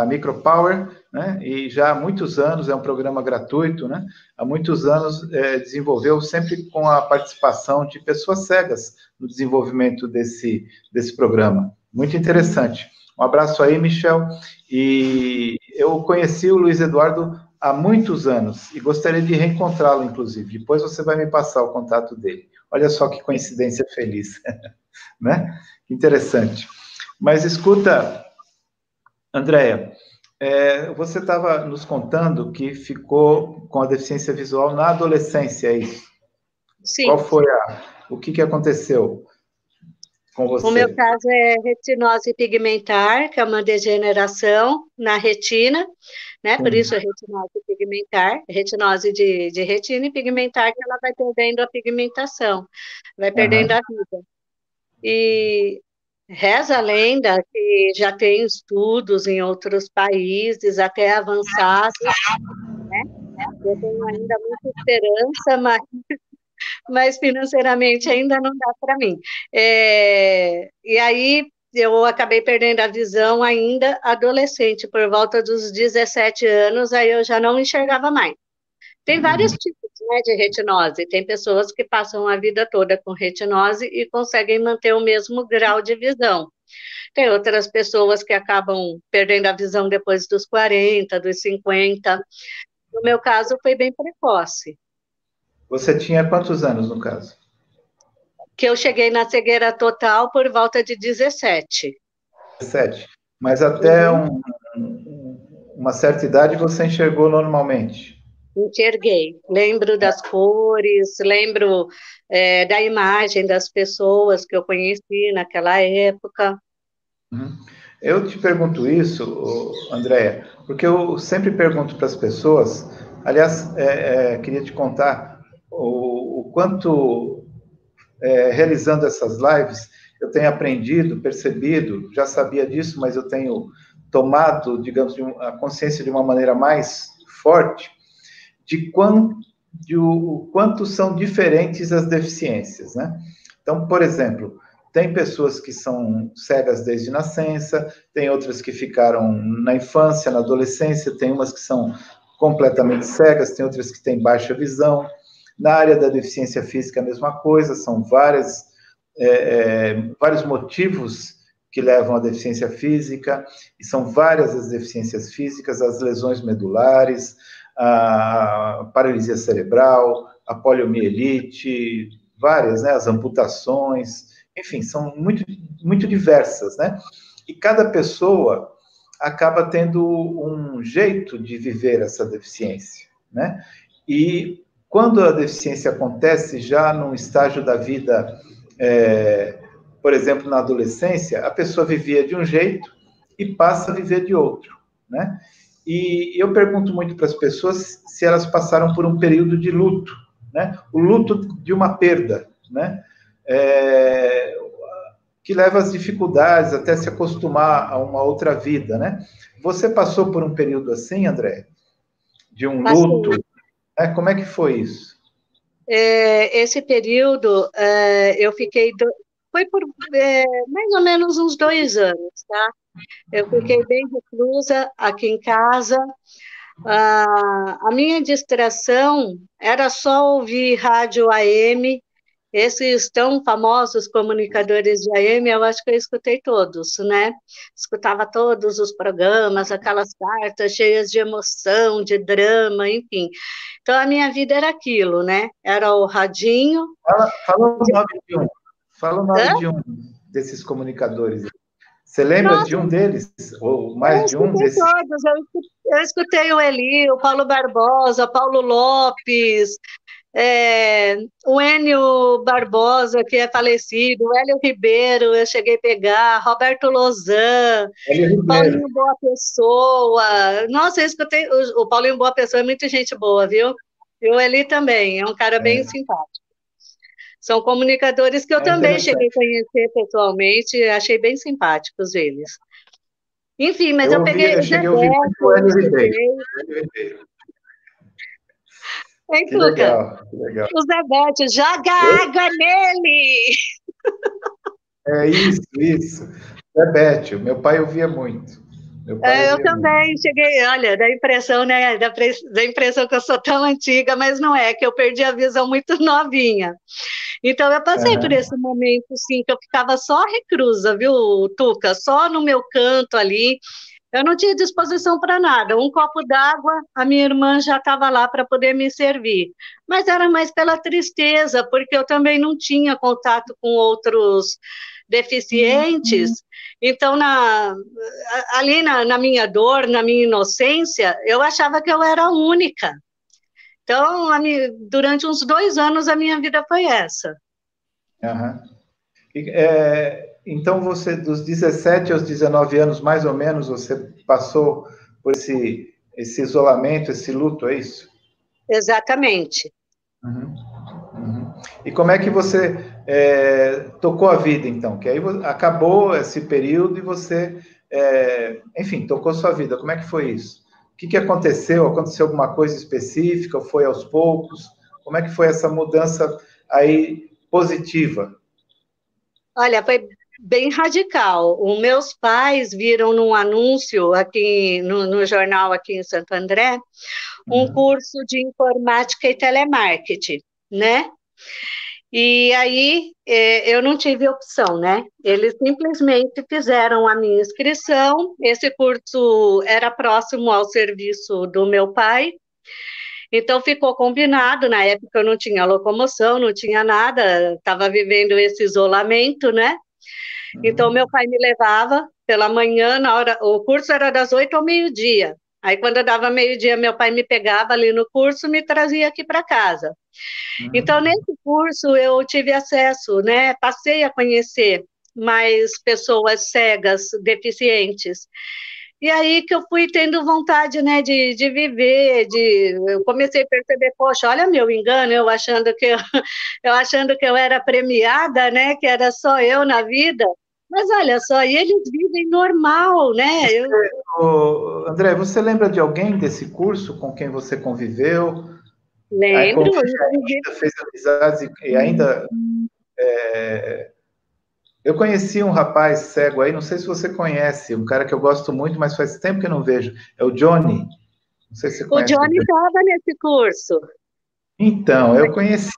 Micropower, né? E já há muitos anos, é um programa gratuito, né? Há muitos anos desenvolveu sempre com a participação de pessoas cegas no desenvolvimento desse programa. Muito interessante. Um abraço aí, Michel. E eu conheci o Luiz Eduardo há muitos anos e gostaria de reencontrá-lo, inclusive. Depois você vai me passar o contato dele. Olha só que coincidência feliz, né? Interessante. Mas escuta, Andréia, você estava nos contando que ficou com a deficiência visual na adolescência, é isso? Sim. Qual foi o que aconteceu com você? O meu caso é retinose pigmentar, que é uma degeneração na retina, né? Por isso, retinose pigmentar, retinose de retina e pigmentar, que ela vai perdendo a pigmentação, vai perdendo a vida. E reza a lenda que já tem estudos em outros países, até avançados, né? Eu tenho ainda muita esperança, mas financeiramente ainda não dá para mim. E aí eu acabei perdendo a visão ainda adolescente, por volta dos 17 anos, aí eu já não enxergava mais. Tem vários tipos, né, de retinose. Tem pessoas que passam a vida toda com retinose e conseguem manter o mesmo grau de visão. Tem outras pessoas que acabam perdendo a visão depois dos 40, dos 50. No meu caso, foi bem precoce. Você tinha quantos anos, no caso? Que eu cheguei na cegueira total por volta de 17. 17. Mas até uma certa idade você enxergou normalmente? Enxerguei. Lembro das cores, lembro da imagem das pessoas que eu conheci naquela época. Eu te pergunto isso, Andréia, porque eu sempre pergunto para as pessoas, aliás, queria te contar o quanto, realizando essas lives, eu tenho aprendido, percebido, já sabia disso, mas eu tenho tomado, digamos, a consciência de uma maneira mais forte, de quanto são diferentes as deficiências, né? Então, por exemplo, tem pessoas que são cegas desde nascença, tem outras que ficaram na infância, na adolescência, tem umas que são completamente cegas, tem outras que têm baixa visão. Na área da deficiência física, a mesma coisa, são vários motivos que levam à deficiência física, e são várias as deficiências físicas, as lesões medulares, a paralisia cerebral, a poliomielite, várias, né, as amputações, enfim, são muito, muito diversas, né? E cada pessoa acaba tendo um jeito de viver essa deficiência, né? E quando a deficiência acontece já num estágio da vida, por exemplo, na adolescência, a pessoa vivia de um jeito e passa a viver de outro, né? E eu pergunto muito para as pessoas se elas passaram por um período de luto, né? O luto de uma perda, né? Que leva às dificuldades até se acostumar a uma outra vida, né? Você passou por um período assim, André? De um luto? Né? Como é que foi isso? Esse período, eu fiquei... Foi por mais ou menos uns 2 anos, tá? Eu fiquei bem reclusa aqui em casa. A minha distração era só ouvir rádio AM. Esses tão famosos comunicadores de AM, eu acho que eu escutei todos, né? Escutava todos os programas, aquelas cartas cheias de emoção, de drama, enfim. Então, a minha vida era aquilo, né? Era o radinho. Fala o nome de um. Fala o nome de um desses comunicadores. Você lembra de um deles? Ou mais de um desses? Todos. Eu escutei o Eli, o Paulo Barbosa, Paulo Lopes, o Enio Barbosa, que é falecido, o Hélio Ribeiro, eu cheguei a pegar, Roberto Lozan, Paulinho Boa Pessoa. Nossa, eu escutei. O Paulinho Boa Pessoa é muita gente boa, viu? E o Eli também, é um cara bem simpático. São comunicadores que eu também cheguei a conhecer pessoalmente, achei bem simpáticos eles. Enfim, mas eu peguei eu cheguei a ouvir muito o Hélio Ribeiro. Hein, que legal, que legal. O Zé Bétio, joga água nele! Isso. Zé Bétio, meu pai ouvia muito. Eu também cheguei, olha, da impressão, né, da impressão que eu sou tão antiga, mas não é, que eu perdi a visão muito novinha. Então, eu passei por esse momento, sim, que eu ficava só reclusa, viu, Tuca? Só no meu canto ali, Eu não tinha disposição para nada. Um copo d'água, a minha irmã já estava lá para poder me servir. Mas era mais pela tristeza, porque eu também não tinha contato com outros deficientes. Então, ali na minha dor, na minha inocência, eu achava que eu era a única. Então, durante uns 2 anos, a minha vida foi essa. Uhum. Então, você, dos 17 aos 19 anos, mais ou menos, você passou por esse isolamento, esse luto, é isso? Exatamente. Uhum. Uhum. E como é que você tocou a vida, então? Que aí acabou esse período e você, enfim, tocou sua vida. Como é que foi isso? O que aconteceu? Aconteceu alguma coisa específica? Foi aos poucos? Como é que foi essa mudança aí positiva? Olha, foi bem radical. Os meus pais viram num anúncio aqui no jornal aqui em Santo André um curso de informática e telemarketing, né? E aí eu não tive opção, né? Eles simplesmente fizeram a minha inscrição. Esse curso era próximo ao serviço do meu pai, então ficou combinado. Na época eu não tinha locomoção, não tinha nada, estava vivendo esse isolamento, né? Então, meu pai me levava pela manhã, o curso era das 8 ao meio-dia. Aí, quando dava meio-dia, meu pai me pegava ali no curso e me trazia aqui para casa. Então, nesse curso, eu tive acesso, né? Passei a conhecer mais pessoas cegas, deficientes. E aí que eu fui tendo vontade, né, de viver, eu comecei a perceber, poxa, olha meu engano, eu achando que eu era premiada, né, que era só eu na vida. Mas olha só, e eles vivem normal, né? André, você lembra de alguém desse curso com quem você conviveu? Lembro. Ainda fez amizades e ainda... Eu conheci um rapaz cego aí, não sei se você conhece, um cara que eu gosto muito, mas faz tempo que eu não vejo. É o Johnny. Não sei se você conhece. O Johnny estava nesse curso. Então, eu conheci.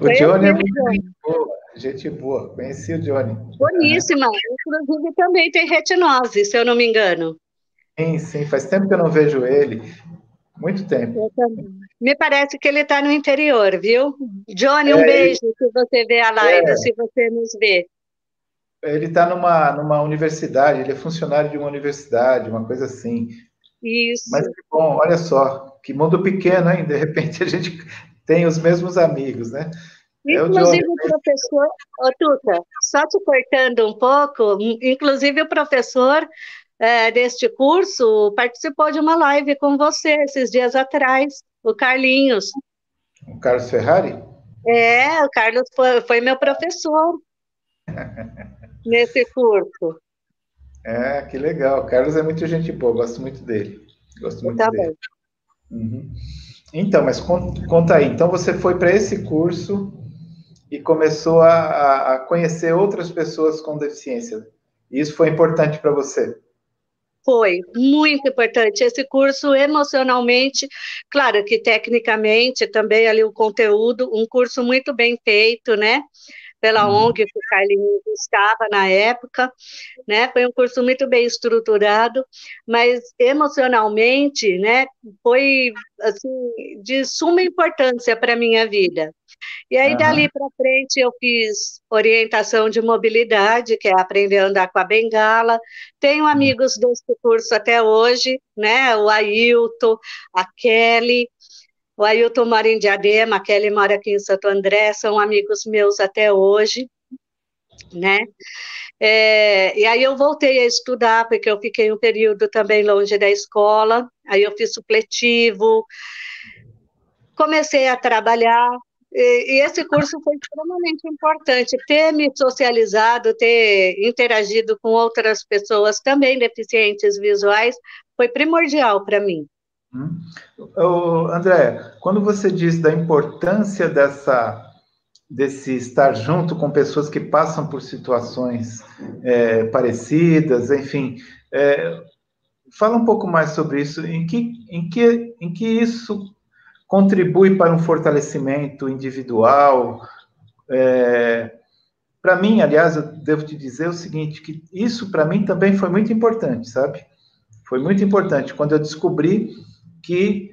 O Johnny é muito gente boa. Conheci o Johnny. Boníssima. Inclusive também tem retinose, se eu não me engano. Sim, faz tempo que eu não vejo ele. Muito tempo. Me parece que ele está no interior, viu? Johnny, um beijo se você vê a live, se você nos vê. Ele está numa universidade, ele é funcionário de uma universidade, uma coisa assim. Isso. Mas que bom, olha só, que mundo pequeno, hein? De repente a gente tem os mesmos amigos, né? Inclusive o professor, Tuca, só te cortando um pouco, inclusive o professor deste curso participou de uma live com você esses dias atrás, o Carlinhos. O Carlos Ferrari? O Carlos foi meu professor nesse curso. Que legal. O Carlos é muito gente boa, gosto muito dele. Gosto muito dele. Uhum. Então, mas conta aí. Então, você foi para esse curso e começou a conhecer outras pessoas com deficiência. Isso foi importante para você? Foi muito importante. Esse curso, emocionalmente, claro que tecnicamente também ali o conteúdo, um curso muito bem feito, né? Pela ONG que o Carlinhos estava na época, né? Foi um curso muito bem estruturado, mas emocionalmente, né? Foi assim de suma importância para a minha vida. E aí, dali para frente, eu fiz orientação de mobilidade, que é aprender a andar com a bengala. Tenho amigos desse curso até hoje, né? O Ailton, a Kelly. O Ailton mora em Diadema, a Kelly mora aqui em Santo André, são amigos meus até hoje, né? E aí eu voltei a estudar, porque eu fiquei um período também longe da escola, aí eu fiz supletivo, comecei a trabalhar, e esse curso foi extremamente importante, ter me socializado, ter interagido com outras pessoas também deficientes visuais, foi primordial para mim. André, quando você diz da importância desse estar junto com pessoas que passam por situações parecidas, enfim, fala um pouco mais sobre isso, em que isso contribui para um fortalecimento individual, para mim, aliás, eu devo te dizer o seguinte, que isso para mim também foi muito importante, sabe? Foi muito importante quando eu descobri que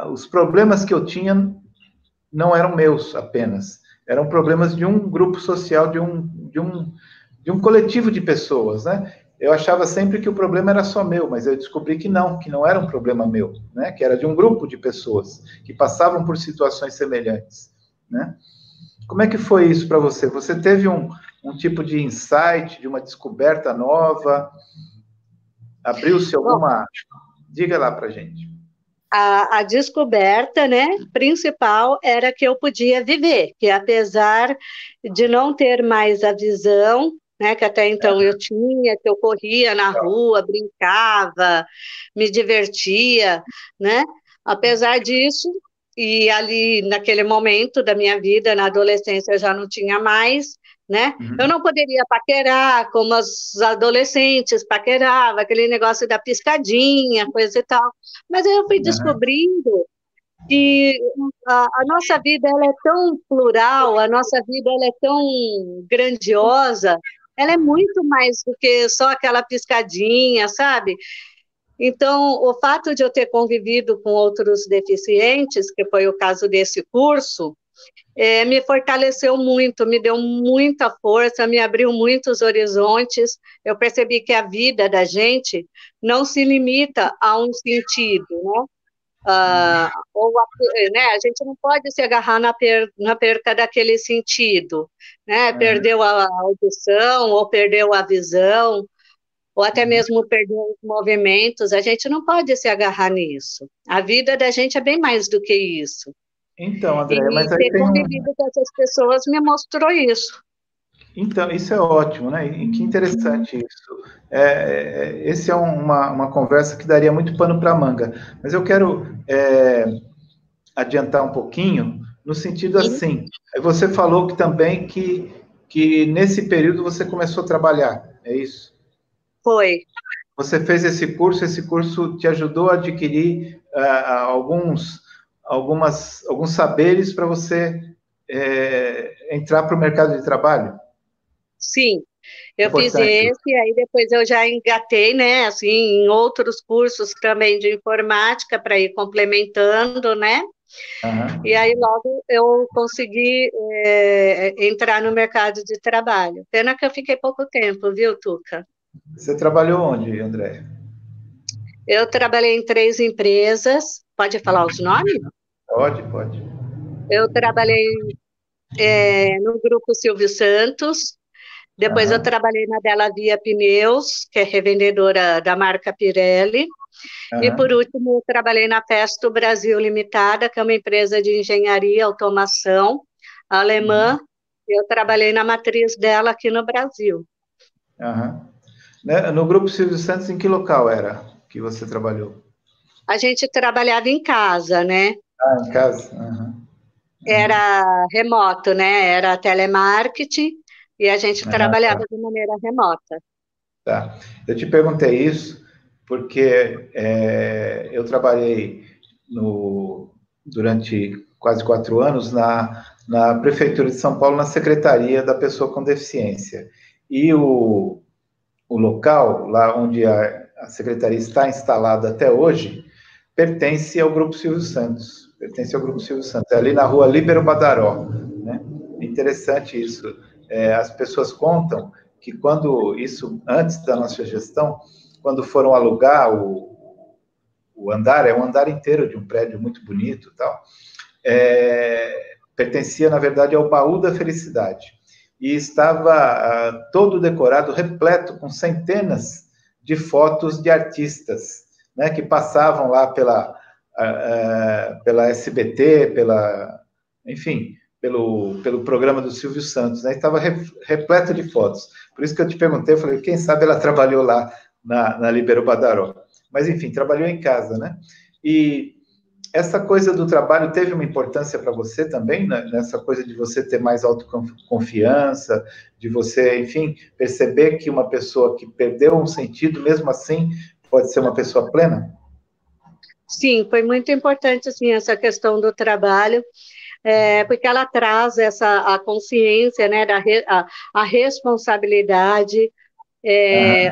os problemas que eu tinha não eram meus apenas, eram problemas de um grupo social, de um coletivo de pessoas, né? Eu achava sempre que o problema era só meu, mas eu descobri que não era um problema meu, né? Que era de um grupo de pessoas que passavam por situações semelhantes, né? Como é que foi isso para você? Você teve um tipo de insight, de uma descoberta nova? Abriu-se alguma... Diga lá para gente. A descoberta, né, principal era que eu podia viver, que apesar de não ter mais a visão, né, que até então eu tinha, que eu corria na rua, brincava, me divertia, né, apesar disso, e ali naquele momento da minha vida, na adolescência, eu já não tinha mais, né? Eu não poderia paquerar como os adolescentes paqueravam, aquele negócio da piscadinha, coisa e tal. Mas aí eu fui descobrindo que a nossa vida ela é tão plural, a nossa vida ela é tão grandiosa, ela é muito mais do que só aquela piscadinha, sabe? Então, o fato de eu ter convivido com outros deficientes, que foi o caso desse curso, me fortaleceu muito, me deu muita força, me abriu muitos horizontes. Eu percebi que a vida da gente não se limita a um sentido, né? Né, a gente não pode se agarrar na perca daquele sentido, né? Perdeu a audição, ou perdeu a visão, ou até mesmo perdeu os movimentos, a gente não pode se agarrar nisso. A vida da gente é bem mais do que isso. Então, André, E mas aí ter tem convivido com essas pessoas me mostrou isso. Então, isso é ótimo, né? E que interessante isso. Esse é uma conversa que daria muito pano para manga. Mas eu quero adiantar um pouquinho, no sentido assim, você falou que também que nesse período você começou a trabalhar, é isso? Foi. Você fez esse curso te ajudou a adquirir alguns saberes para você entrar para o mercado de trabalho? Sim, eu fiz Importante. esse, aí depois eu já engatei, né, assim, em outros cursos também de informática para ir complementando, né? Uhum. E aí logo eu consegui entrar no mercado de trabalho. Pena que eu fiquei pouco tempo, viu, Tuca? Você trabalhou onde, André? Eu trabalhei em 3 empresas, pode falar os nomes? Pode, pode. Eu trabalhei no Grupo Silvio Santos, depois eu Uhum. trabalhei na Bela Via Pneus, que é revendedora da marca Pirelli, e por Uhum. último eu trabalhei na Festo Brasil Limitada, que é uma empresa de engenharia e automação alemã, e eu trabalhei na matriz dela aqui no Brasil. Uhum. No Grupo Silvio Santos, em que local era que você trabalhou? A gente trabalhava em casa, né? Ah, em casa? Uhum. Era remoto, né? Era telemarketing, e a gente trabalhava de maneira remota. Tá. Eu te perguntei isso porque eu trabalhei durante quase 4 anos na Prefeitura de São Paulo, na Secretaria da Pessoa com Deficiência. E o local, lá onde a Secretaria está instalada até hoje, pertence ao Grupo Silvio Santos. Pertence ao Grupo Silvio Santos. É ali na rua Líbero Badaró. Né? É interessante isso. As pessoas contam que antes da nossa gestão, quando foram alugar o andar, é um andar inteiro de um prédio muito bonito, tal, pertencia, na verdade, ao Baú da Felicidade. E estava todo decorado, repleto, com centenas de fotos de artistas, né, que passavam lá pela SBT, enfim, pelo programa do Silvio Santos, né? Estava repleto de fotos. Por isso que eu te perguntei, eu falei, quem sabe ela trabalhou lá na Libero Badaró. Mas, enfim, trabalhou em casa, né? E essa coisa do trabalho teve uma importância para você também, né? Nessa coisa de você ter mais autoconfiança, de você, enfim, perceber que uma pessoa que perdeu um sentido, mesmo assim, pode ser uma pessoa plena? Sim, foi muito importante, assim, essa questão do trabalho. porque ela traz a consciência, né, a responsabilidade,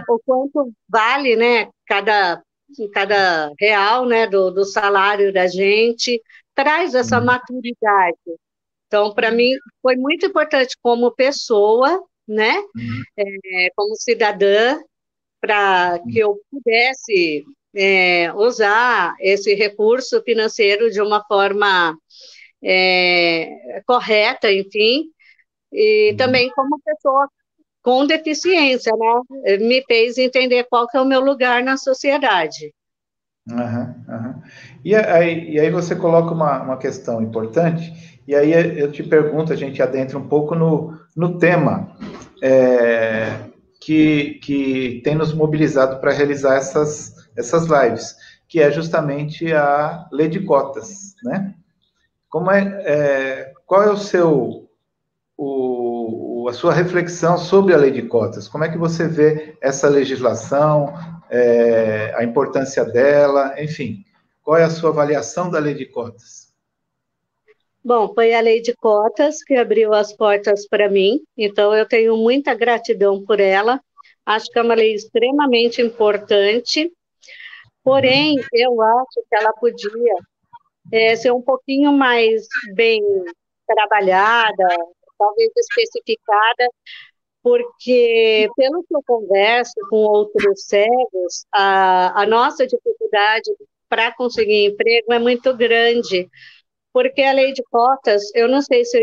o quanto vale, né, cada real, né, do salário da gente, traz essa maturidade. Então, para mim, foi muito importante como pessoa, né, como cidadã, para que eu pudesse usar esse recurso financeiro de uma forma correta, enfim, e também como pessoa com deficiência, né? Me fez entender qual que é o meu lugar na sociedade. E aí você coloca uma questão importante, e aí eu te pergunto, a gente adentra um pouco no tema que tem nos mobilizado para realizar essas lives, que é justamente a lei de cotas, né? Qual é a sua reflexão sobre a lei de cotas? Como é que você vê essa legislação, a importância dela, enfim, qual é a sua avaliação da lei de cotas? Bom, foi a lei de cotas que abriu as portas para mim, então eu tenho muita gratidão por ela, acho que é uma lei extremamente importante, porém, eu acho que ela podia ser um pouquinho mais bem trabalhada, talvez especificada, porque, pelo que eu converso com outros cegos, a nossa dificuldade para conseguir emprego é muito grande, porque a lei de cotas, eu não sei se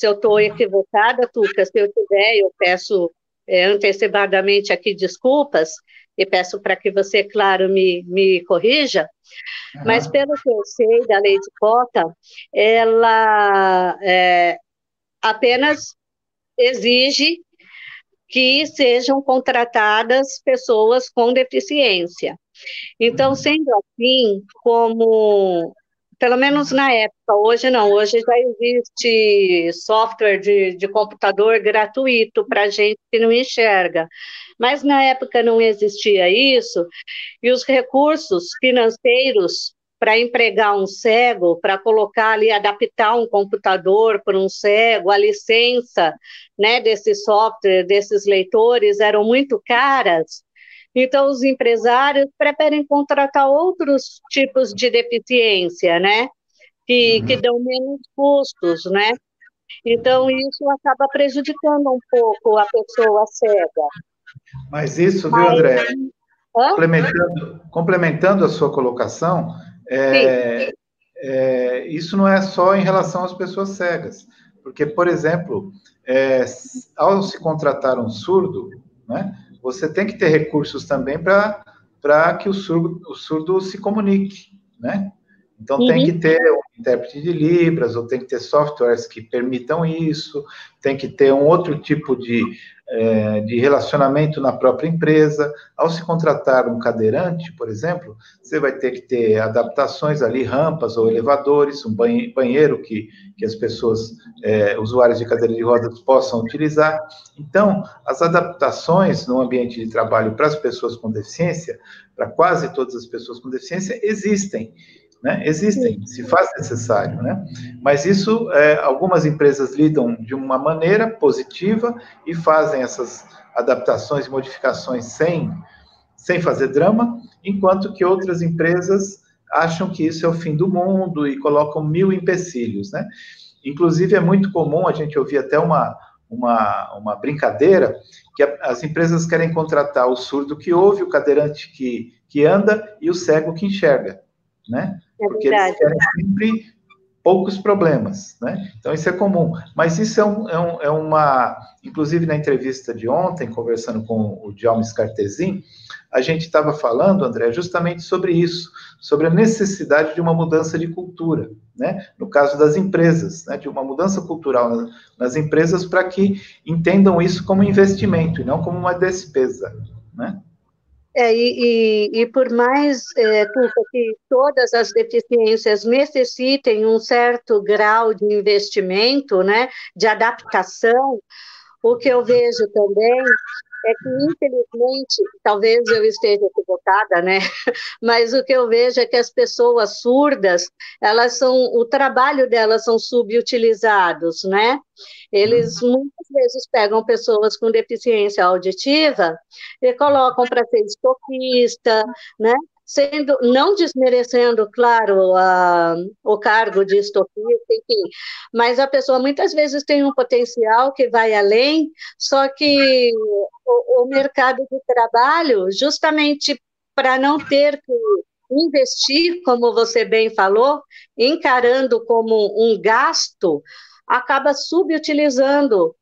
eu estou equivocada, Tuca, se eu tiver, eu peço antecipadamente aqui desculpas, e peço para que você, claro, me corrija, mas pelo que eu sei da lei de cota, ela apenas exige que sejam contratadas pessoas com deficiência. Então, sendo assim, como, pelo menos na época, hoje não, hoje já existe software de computador gratuito para gente que não enxerga, mas na época não existia isso, e os recursos financeiros para empregar um cego, para colocar ali, adaptar um computador para um cego, a licença, né, desse software, desses leitores, eram muito caras. Então, os empresários preferem contratar outros tipos de deficiência, né, que dão menos custos, né? Então, isso acaba prejudicando um pouco a pessoa cega. Mas isso, viu, André? Complementando a sua colocação, isso não é só em relação às pessoas cegas, porque, por exemplo, ao se contratar um surdo, né, você tem que ter recursos também para que o surdo se comunique, né? Então, tem que ter um intérprete de Libras, ou tem que ter softwares que permitam isso, tem que ter um outro tipo de relacionamento na própria empresa. Ao se contratar um cadeirante, por exemplo, você vai ter que ter adaptações ali, rampas ou elevadores, um banheiro que as pessoas, usuários de cadeira de rodas, possam utilizar. Então, as adaptações no ambiente de trabalho para as pessoas com deficiência, para quase todas as pessoas com deficiência, existem. Né? Existem, se faz necessário, né? Mas isso, algumas empresas lidam de uma maneira positiva e fazem essas adaptações e modificações sem fazer drama, enquanto que outras empresas acham que isso é o fim do mundo e colocam 1000 empecilhos, né? Inclusive, é muito comum a gente ouvir até uma brincadeira que as empresas querem contratar o surdo que ouve, o cadeirante que anda e o cego que enxerga, né? Porque eles querem sempre poucos problemas, né? Então, isso é comum. Mas isso é uma... Inclusive, na entrevista de ontem, conversando com o Djalma Scartezin, a gente estava falando, André, justamente sobre isso, sobre a necessidade de uma mudança de cultura, né? No caso das empresas, né? De uma mudança cultural nas empresas para que entendam isso como investimento e não como uma despesa, né? E por mais, Tuca, que todas as deficiências necessitem um certo grau de investimento, né, de adaptação, o que eu vejo também É que, infelizmente, talvez eu esteja equivocada, né? Mas o que eu vejo é que as pessoas surdas, o trabalho delas são subutilizados, né? Eles muitas vezes pegam pessoas com deficiência auditiva e colocam para ser estoquista, né? Sendo, não desmerecendo, claro, o cargo de estoquista, enfim, mas a pessoa muitas vezes tem um potencial que vai além, só que o mercado de trabalho, justamente para não ter que investir, como você bem falou, encarando como um gasto, acaba subutilizando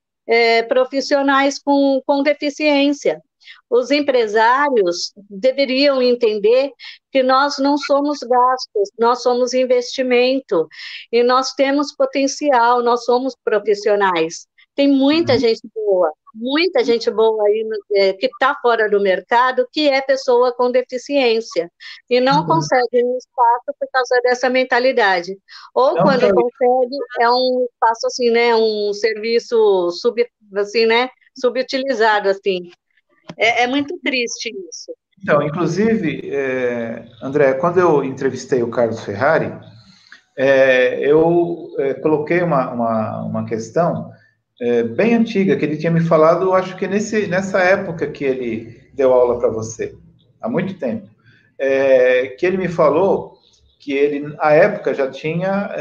profissionais com deficiência. Os empresários deveriam entender que nós não somos gastos, nós somos investimento, e nós temos potencial, nós somos profissionais. Tem muita gente boa aí que está fora do mercado, que é pessoa com deficiência, e não consegue um espaço por causa dessa mentalidade. Ou Não, quando consegue, é um espaço assim, né, um serviço assim, né, subutilizado, assim. É muito triste isso. então, inclusive, André, quando eu entrevistei o Carlos Ferrari, eu coloquei uma questão bem antiga, que ele tinha me falado, eu acho que nessa época que ele deu aula para você, há muito tempo, que ele me falou que ele, à época, já tinha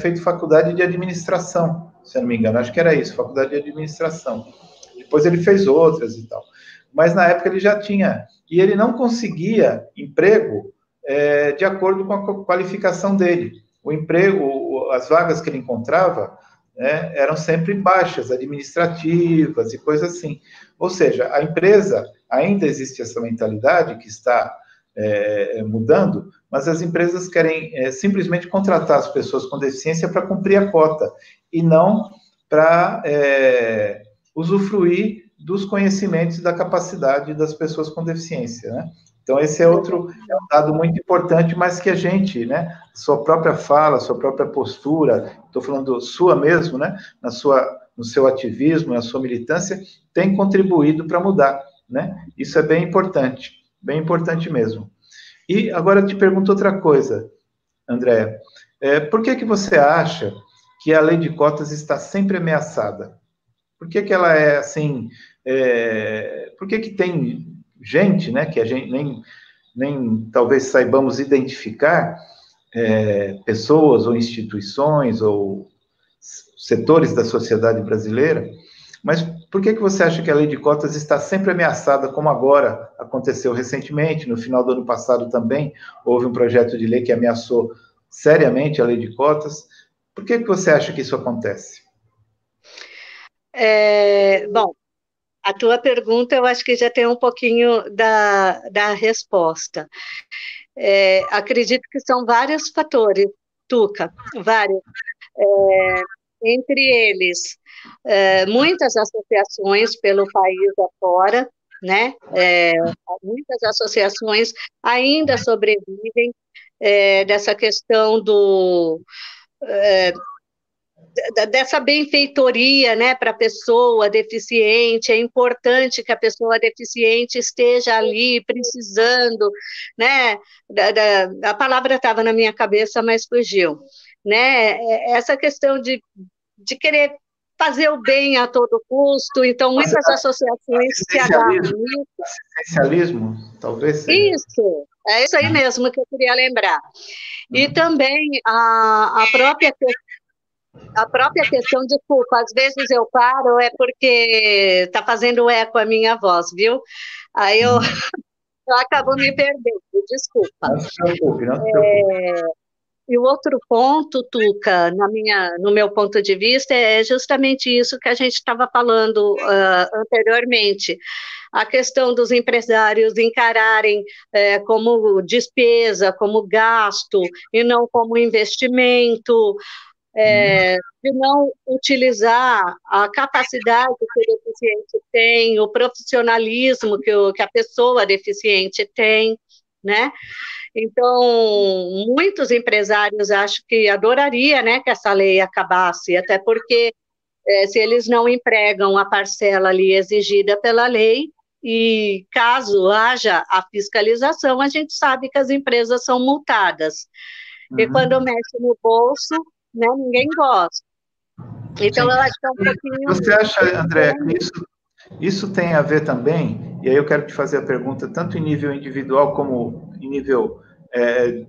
feito faculdade de administração, se eu não me engano, acho que era isso, faculdade de administração. Depois ele fez outras e tal. Mas na época ele já tinha, e ele não conseguia emprego de acordo com a qualificação dele. O emprego, as vagas que ele encontrava, né, eram sempre baixas, administrativas e coisas assim. Ou seja, a empresa, ainda existe essa mentalidade que está mudando, mas as empresas querem simplesmente contratar as pessoas com deficiência para cumprir a cota, e não para usufruir dos conhecimentos e da capacidade das pessoas com deficiência, né? Então, esse é um dado muito importante, mas que a gente, né, sua própria fala, sua própria postura, estou falando sua mesmo, né, no seu ativismo, na sua militância, tem contribuído para mudar, né? Isso é bem importante mesmo. E agora eu te pergunto outra coisa, André. Por que você acha que a lei de cotas está sempre ameaçada? Por que ela é assim? Por que tem gente, né, que a gente nem talvez saibamos identificar pessoas ou instituições ou setores da sociedade brasileira, mas por que você acha que a lei de cotas está sempre ameaçada, como agora aconteceu recentemente, no final do ano passado também, houve um projeto de lei que ameaçou seriamente a lei de cotas? Por que você acha que isso acontece? Bom, a tua pergunta eu acho que já tem um pouquinho da resposta. Acredito que são vários fatores, Tuca, vários. Entre eles, muitas associações pelo país afora, né? Muitas associações ainda sobrevivem dessa questão dessa benfeitoria, né, para a pessoa deficiente. É importante que a pessoa deficiente esteja ali precisando, né? A palavra estava na minha cabeça, mas fugiu, né? Essa questão de querer fazer o bem a todo custo, então muitas associações se agarram nisso. Assistencialismo, talvez seja. Isso, é isso aí mesmo que eu queria lembrar. E também a própria questão, desculpa, às vezes eu paro, é porque está fazendo eco a minha voz, viu? Aí eu acabo me perdendo, desculpa. Não se preocupe, não se preocupe. E o outro ponto, Tuca, no meu ponto de vista, é justamente isso que a gente estava falando anteriormente. A questão dos empresários encararem como despesa, como gasto, e não como investimento, de não utilizar a capacidade que o deficiente tem, o profissionalismo que a pessoa deficiente tem, né? Então, muitos empresários acho que adoraria, né, que essa lei acabasse, até porque se eles não empregam a parcela ali exigida pela lei, e caso haja a fiscalização, a gente sabe que as empresas são multadas. E quando mexe no bolso, né, ninguém gosta. Então, Sim. eu acho que é um pouquinho... Você acha, André, que isso tem a ver também, e aí eu quero te fazer a pergunta, tanto em nível individual como em nível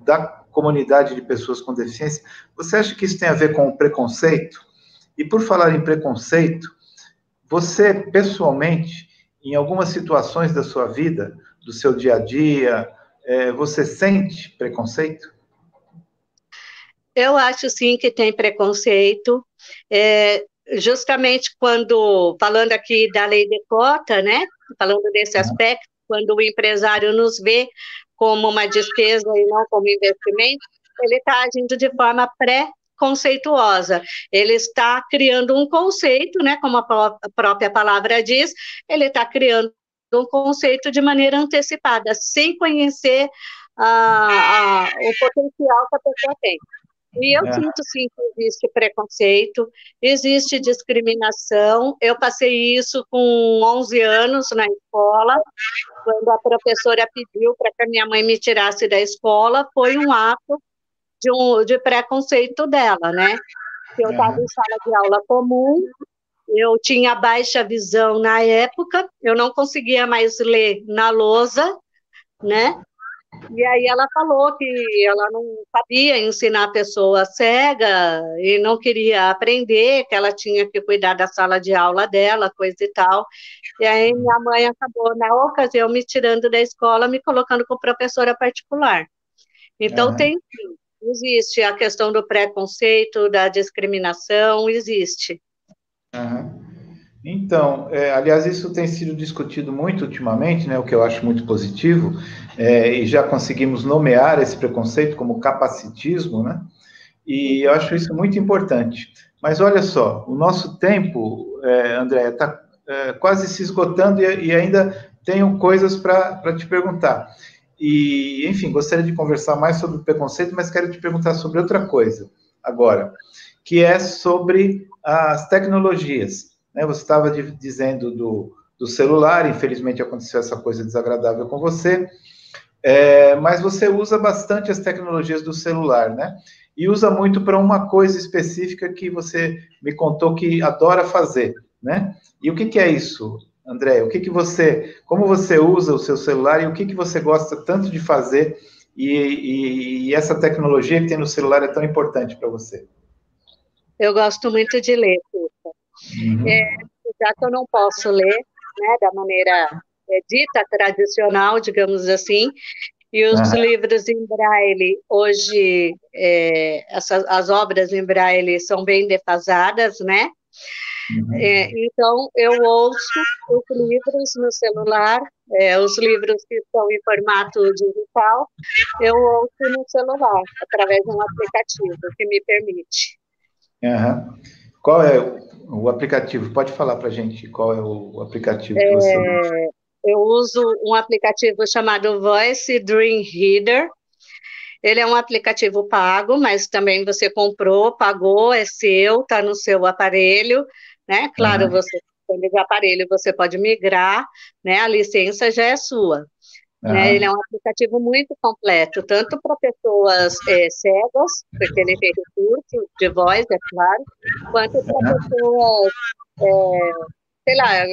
da comunidade de pessoas com deficiência, você acha que isso tem a ver com o preconceito? E por falar em preconceito, você, pessoalmente, em algumas situações da sua vida, do seu dia a dia, você sente preconceito? Eu acho, sim, que tem preconceito, justamente quando, falando aqui da lei de cota, né, falando desse aspecto, quando o empresário nos vê como uma despesa e não como investimento, ele está agindo de forma pré-conceituosa, ele está criando um conceito, né, como a própria palavra diz, ele está criando um conceito de maneira antecipada, sem conhecer o potencial que a pessoa tem. E eu sinto, sim, que existe preconceito, existe discriminação. Eu passei isso com 11 anos na escola, quando a professora pediu para que a minha mãe me tirasse da escola, foi um ato de preconceito dela, né? Eu estava em sala de aula comum, eu tinha baixa visão na época, eu não conseguia mais ler na lousa, né? E aí ela falou que ela não sabia ensinar a pessoa cega e não queria aprender, que ela tinha que cuidar da sala de aula dela, coisa e tal. E aí minha mãe acabou, na ocasião, me tirando da escola, me colocando como professora particular. Então, tem sim, existe a questão do preconceito, da discriminação, existe. Então, aliás, isso tem sido discutido muito ultimamente, né, o que eu acho muito positivo, e já conseguimos nomear esse preconceito como capacitismo, né, e eu acho isso muito importante. Mas olha só, o nosso tempo, André, está quase se esgotando e ainda tenho coisas para te perguntar. E, enfim, gostaria de conversar mais sobre o preconceito, mas quero te perguntar sobre outra coisa agora, que é sobre as tecnologias. Você estava dizendo do celular, infelizmente aconteceu essa coisa desagradável com você, mas você usa bastante as tecnologias do celular, né? E usa muito para uma coisa específica que você me contou que adora fazer, né? E o que é isso, André? Como você usa o seu celular e o que você gosta tanto de fazer e essa tecnologia que tem no celular é tão importante para você? Eu gosto muito de ler, Tuca. Já que eu não posso ler, né, da maneira dita tradicional, digamos assim, e os livros em braille, hoje, as obras em braille são bem defasadas, né? Então, eu ouço os livros no celular, os livros que estão em formato digital, eu ouço no celular, através de um aplicativo que me permite. Qual é o aplicativo? Pode falar para a gente qual é o aplicativo que você usa? Eu uso um aplicativo chamado Voice Dream Reader. Ele é um aplicativo pago, mas também você comprou, pagou, é seu, está no seu aparelho, né? Claro, você quando de aparelho você pode migrar, né? A licença já é sua. Né? Ele é um aplicativo muito completo, tanto para pessoas cegas, porque ele tem recurso de voz, é claro, quanto para pessoas, sei lá,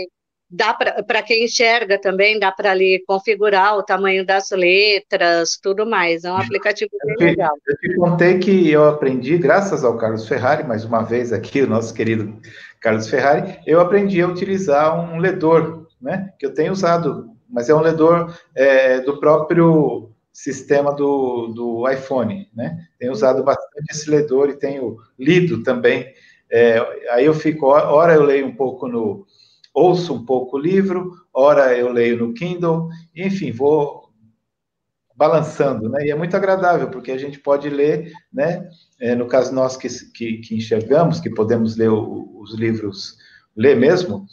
dá para quem enxerga também, dá para ali configurar o tamanho das letras, tudo mais. É um aplicativo bem legal. Eu te contei que eu aprendi, graças ao Carlos Ferrari, mais uma vez aqui, o nosso querido Carlos Ferrari, eu aprendi a utilizar um ledor, né, que eu tenho usado, mas é um ledor do próprio sistema do iPhone, né? Tenho usado bastante esse ledor e tenho lido também. Aí eu fico, ora eu leio um pouco ouço um pouco o livro, ora eu leio no Kindle, enfim, vou balançando, né? E é muito agradável, porque a gente pode ler, né? No caso nós que enxergamos, que podemos ler os livros, ler mesmo,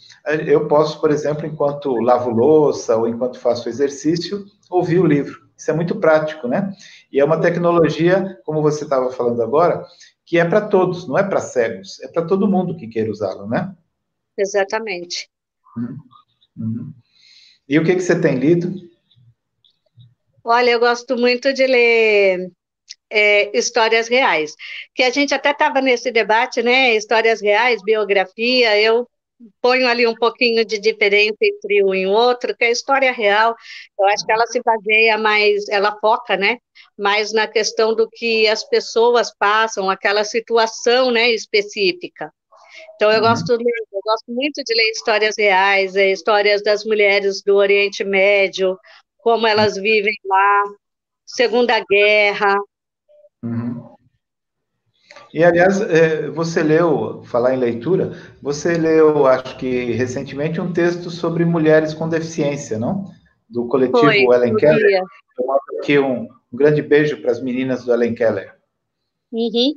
eu posso, por exemplo, enquanto lavo louça ou enquanto faço exercício, ouvir o livro. Isso é muito prático, né? E é uma tecnologia, como você estava falando agora, que é para todos, não é para cegos, é para todo mundo que queira usá-lo, né? Exatamente. Uhum. E o que você tem lido? Olha, eu gosto muito de ler histórias reais, que a gente até estava nesse debate, né? Histórias reais, biografia, eu ponho ali um pouquinho de diferença entre um e o outro, que a história real, eu acho que ela se baseia mais, ela foca, né? Mais na questão do que as pessoas passam, aquela situação, né, específica. Então, eu gosto muito de ler histórias reais, histórias das mulheres do Oriente Médio, como elas vivem lá, Segunda Guerra. Uhum. E, aliás, você leu, falar em leitura, você leu, acho que recentemente, um texto sobre mulheres com deficiência, não? Do Foi, coletivo Ellen o Keller. guia. Eu mando aqui um grande beijo para as meninas do Ellen Keller. Uhum.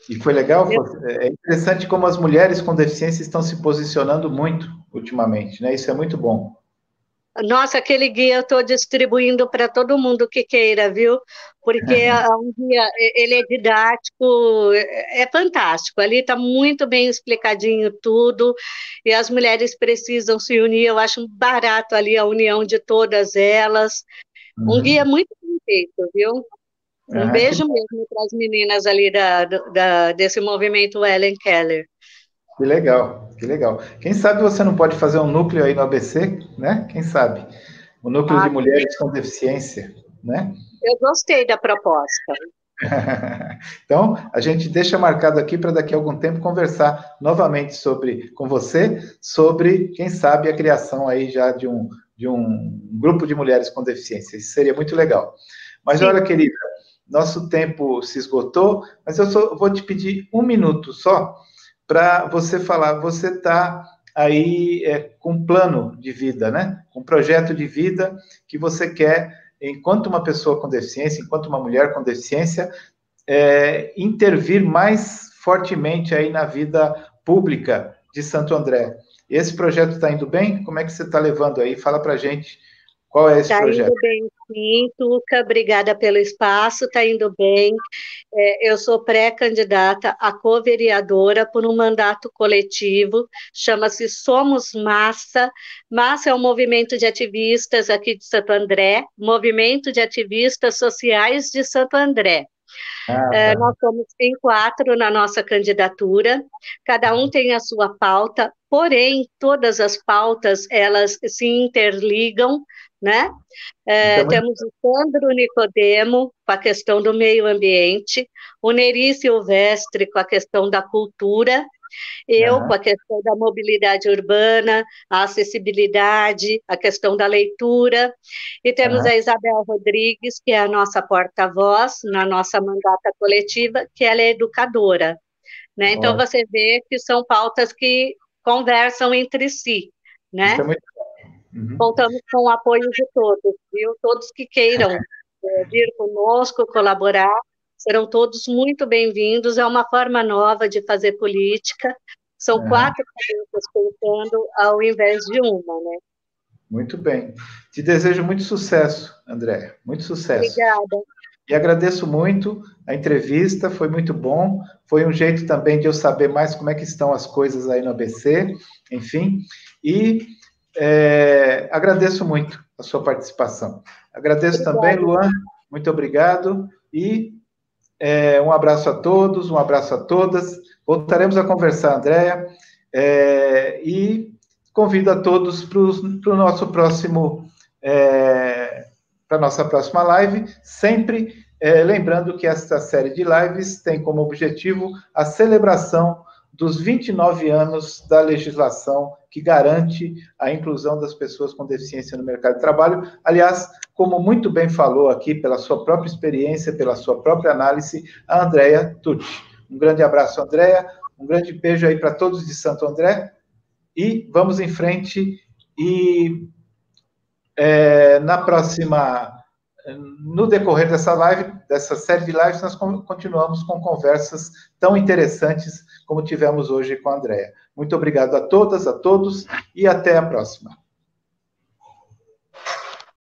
E foi legal, é interessante como as mulheres com deficiência estão se posicionando muito ultimamente, né? Isso é muito bom. Nossa, aquele guia eu estou distribuindo para todo mundo que queira, viu? Porque é um guia, ele é didático, é fantástico. Ali está muito bem explicadinho tudo, e as mulheres precisam se unir. Eu acho barato ali a união de todas elas. Um guia Uhum. muito bem feito, viu? Um Ah, beijo mesmo para as meninas ali desse movimento Ellen Keller. que legal, que legal. Quem sabe você não pode fazer um núcleo aí no ABC, né? Quem sabe? O núcleo de Ah, mulheres com deficiência, né? eu gostei da proposta. Então, a gente deixa marcado aqui para daqui a algum tempo conversar novamente com você, sobre, quem sabe, a criação aí já de um grupo de mulheres com deficiência. Isso seria muito legal. Mas, Sim. olha, querida, nosso tempo se esgotou, mas eu vou te pedir um minuto só para você falar. Você está aí com um plano de vida, né? Um projeto de vida que você quer, enquanto uma pessoa com deficiência, enquanto uma mulher com deficiência, intervir mais fortemente aí na vida pública de Santo André. Esse projeto está indo bem? Como é que você está levando aí? Fala para a gente qual é esse projeto. Está indo bem, sim, Tuca, obrigada pelo espaço, está indo bem. Eu sou pré-candidata a co-vereadora por um mandato coletivo, chama-se Somos Massa. Massa é um movimento de ativistas aqui de Santo André, movimento de ativistas sociais de Santo André. Nós somos em 4 na nossa candidatura, cada um tem a sua pauta, porém, todas as pautas, elas se interligam, né? Temos o Sandro Nicodemo, com a questão do meio ambiente, o Neri Silvestre, com a questão da cultura, eu, com a questão da mobilidade urbana, a acessibilidade, a questão da leitura, e temos a Isabel Rodrigues, que é a nossa porta-voz na nossa mandata coletiva, que ela é educadora, né? Então, você vê que são pautas que conversam entre si, né? Isso é muito bom. Contamos com o apoio de todos, viu? Todos que queiram vir conosco, colaborar, serão todos muito bem-vindos. É uma forma nova de fazer política. São 4 cabeças pensando ao invés de uma, né? Muito bem. Te desejo muito sucesso, André. Muito sucesso. Obrigada. E agradeço muito a entrevista, foi muito bom. Foi um jeito também de eu saber mais como é que estão as coisas aí no ABC, enfim. E agradeço muito a sua participação. Agradeço também, Luan, muito obrigado. E um abraço a todos, um abraço a todas. Voltaremos a conversar, Andréia. E convido a todos para o nosso próximo, para a nossa próxima live, sempre lembrando que esta série de lives tem como objetivo a celebração dos 29 anos da legislação que garante a inclusão das pessoas com deficiência no mercado de trabalho. Aliás, como muito bem falou aqui, pela sua própria experiência, pela sua própria análise, a Andréia Tucci. Um grande abraço, Andréia, um grande beijo aí para todos de Santo André, e vamos em frente, e na próxima, no decorrer dessa live, dessa série de lives, nós continuamos com conversas tão interessantes como tivemos hoje com a Andréia. Muito obrigado a todas, a todos, e até a próxima.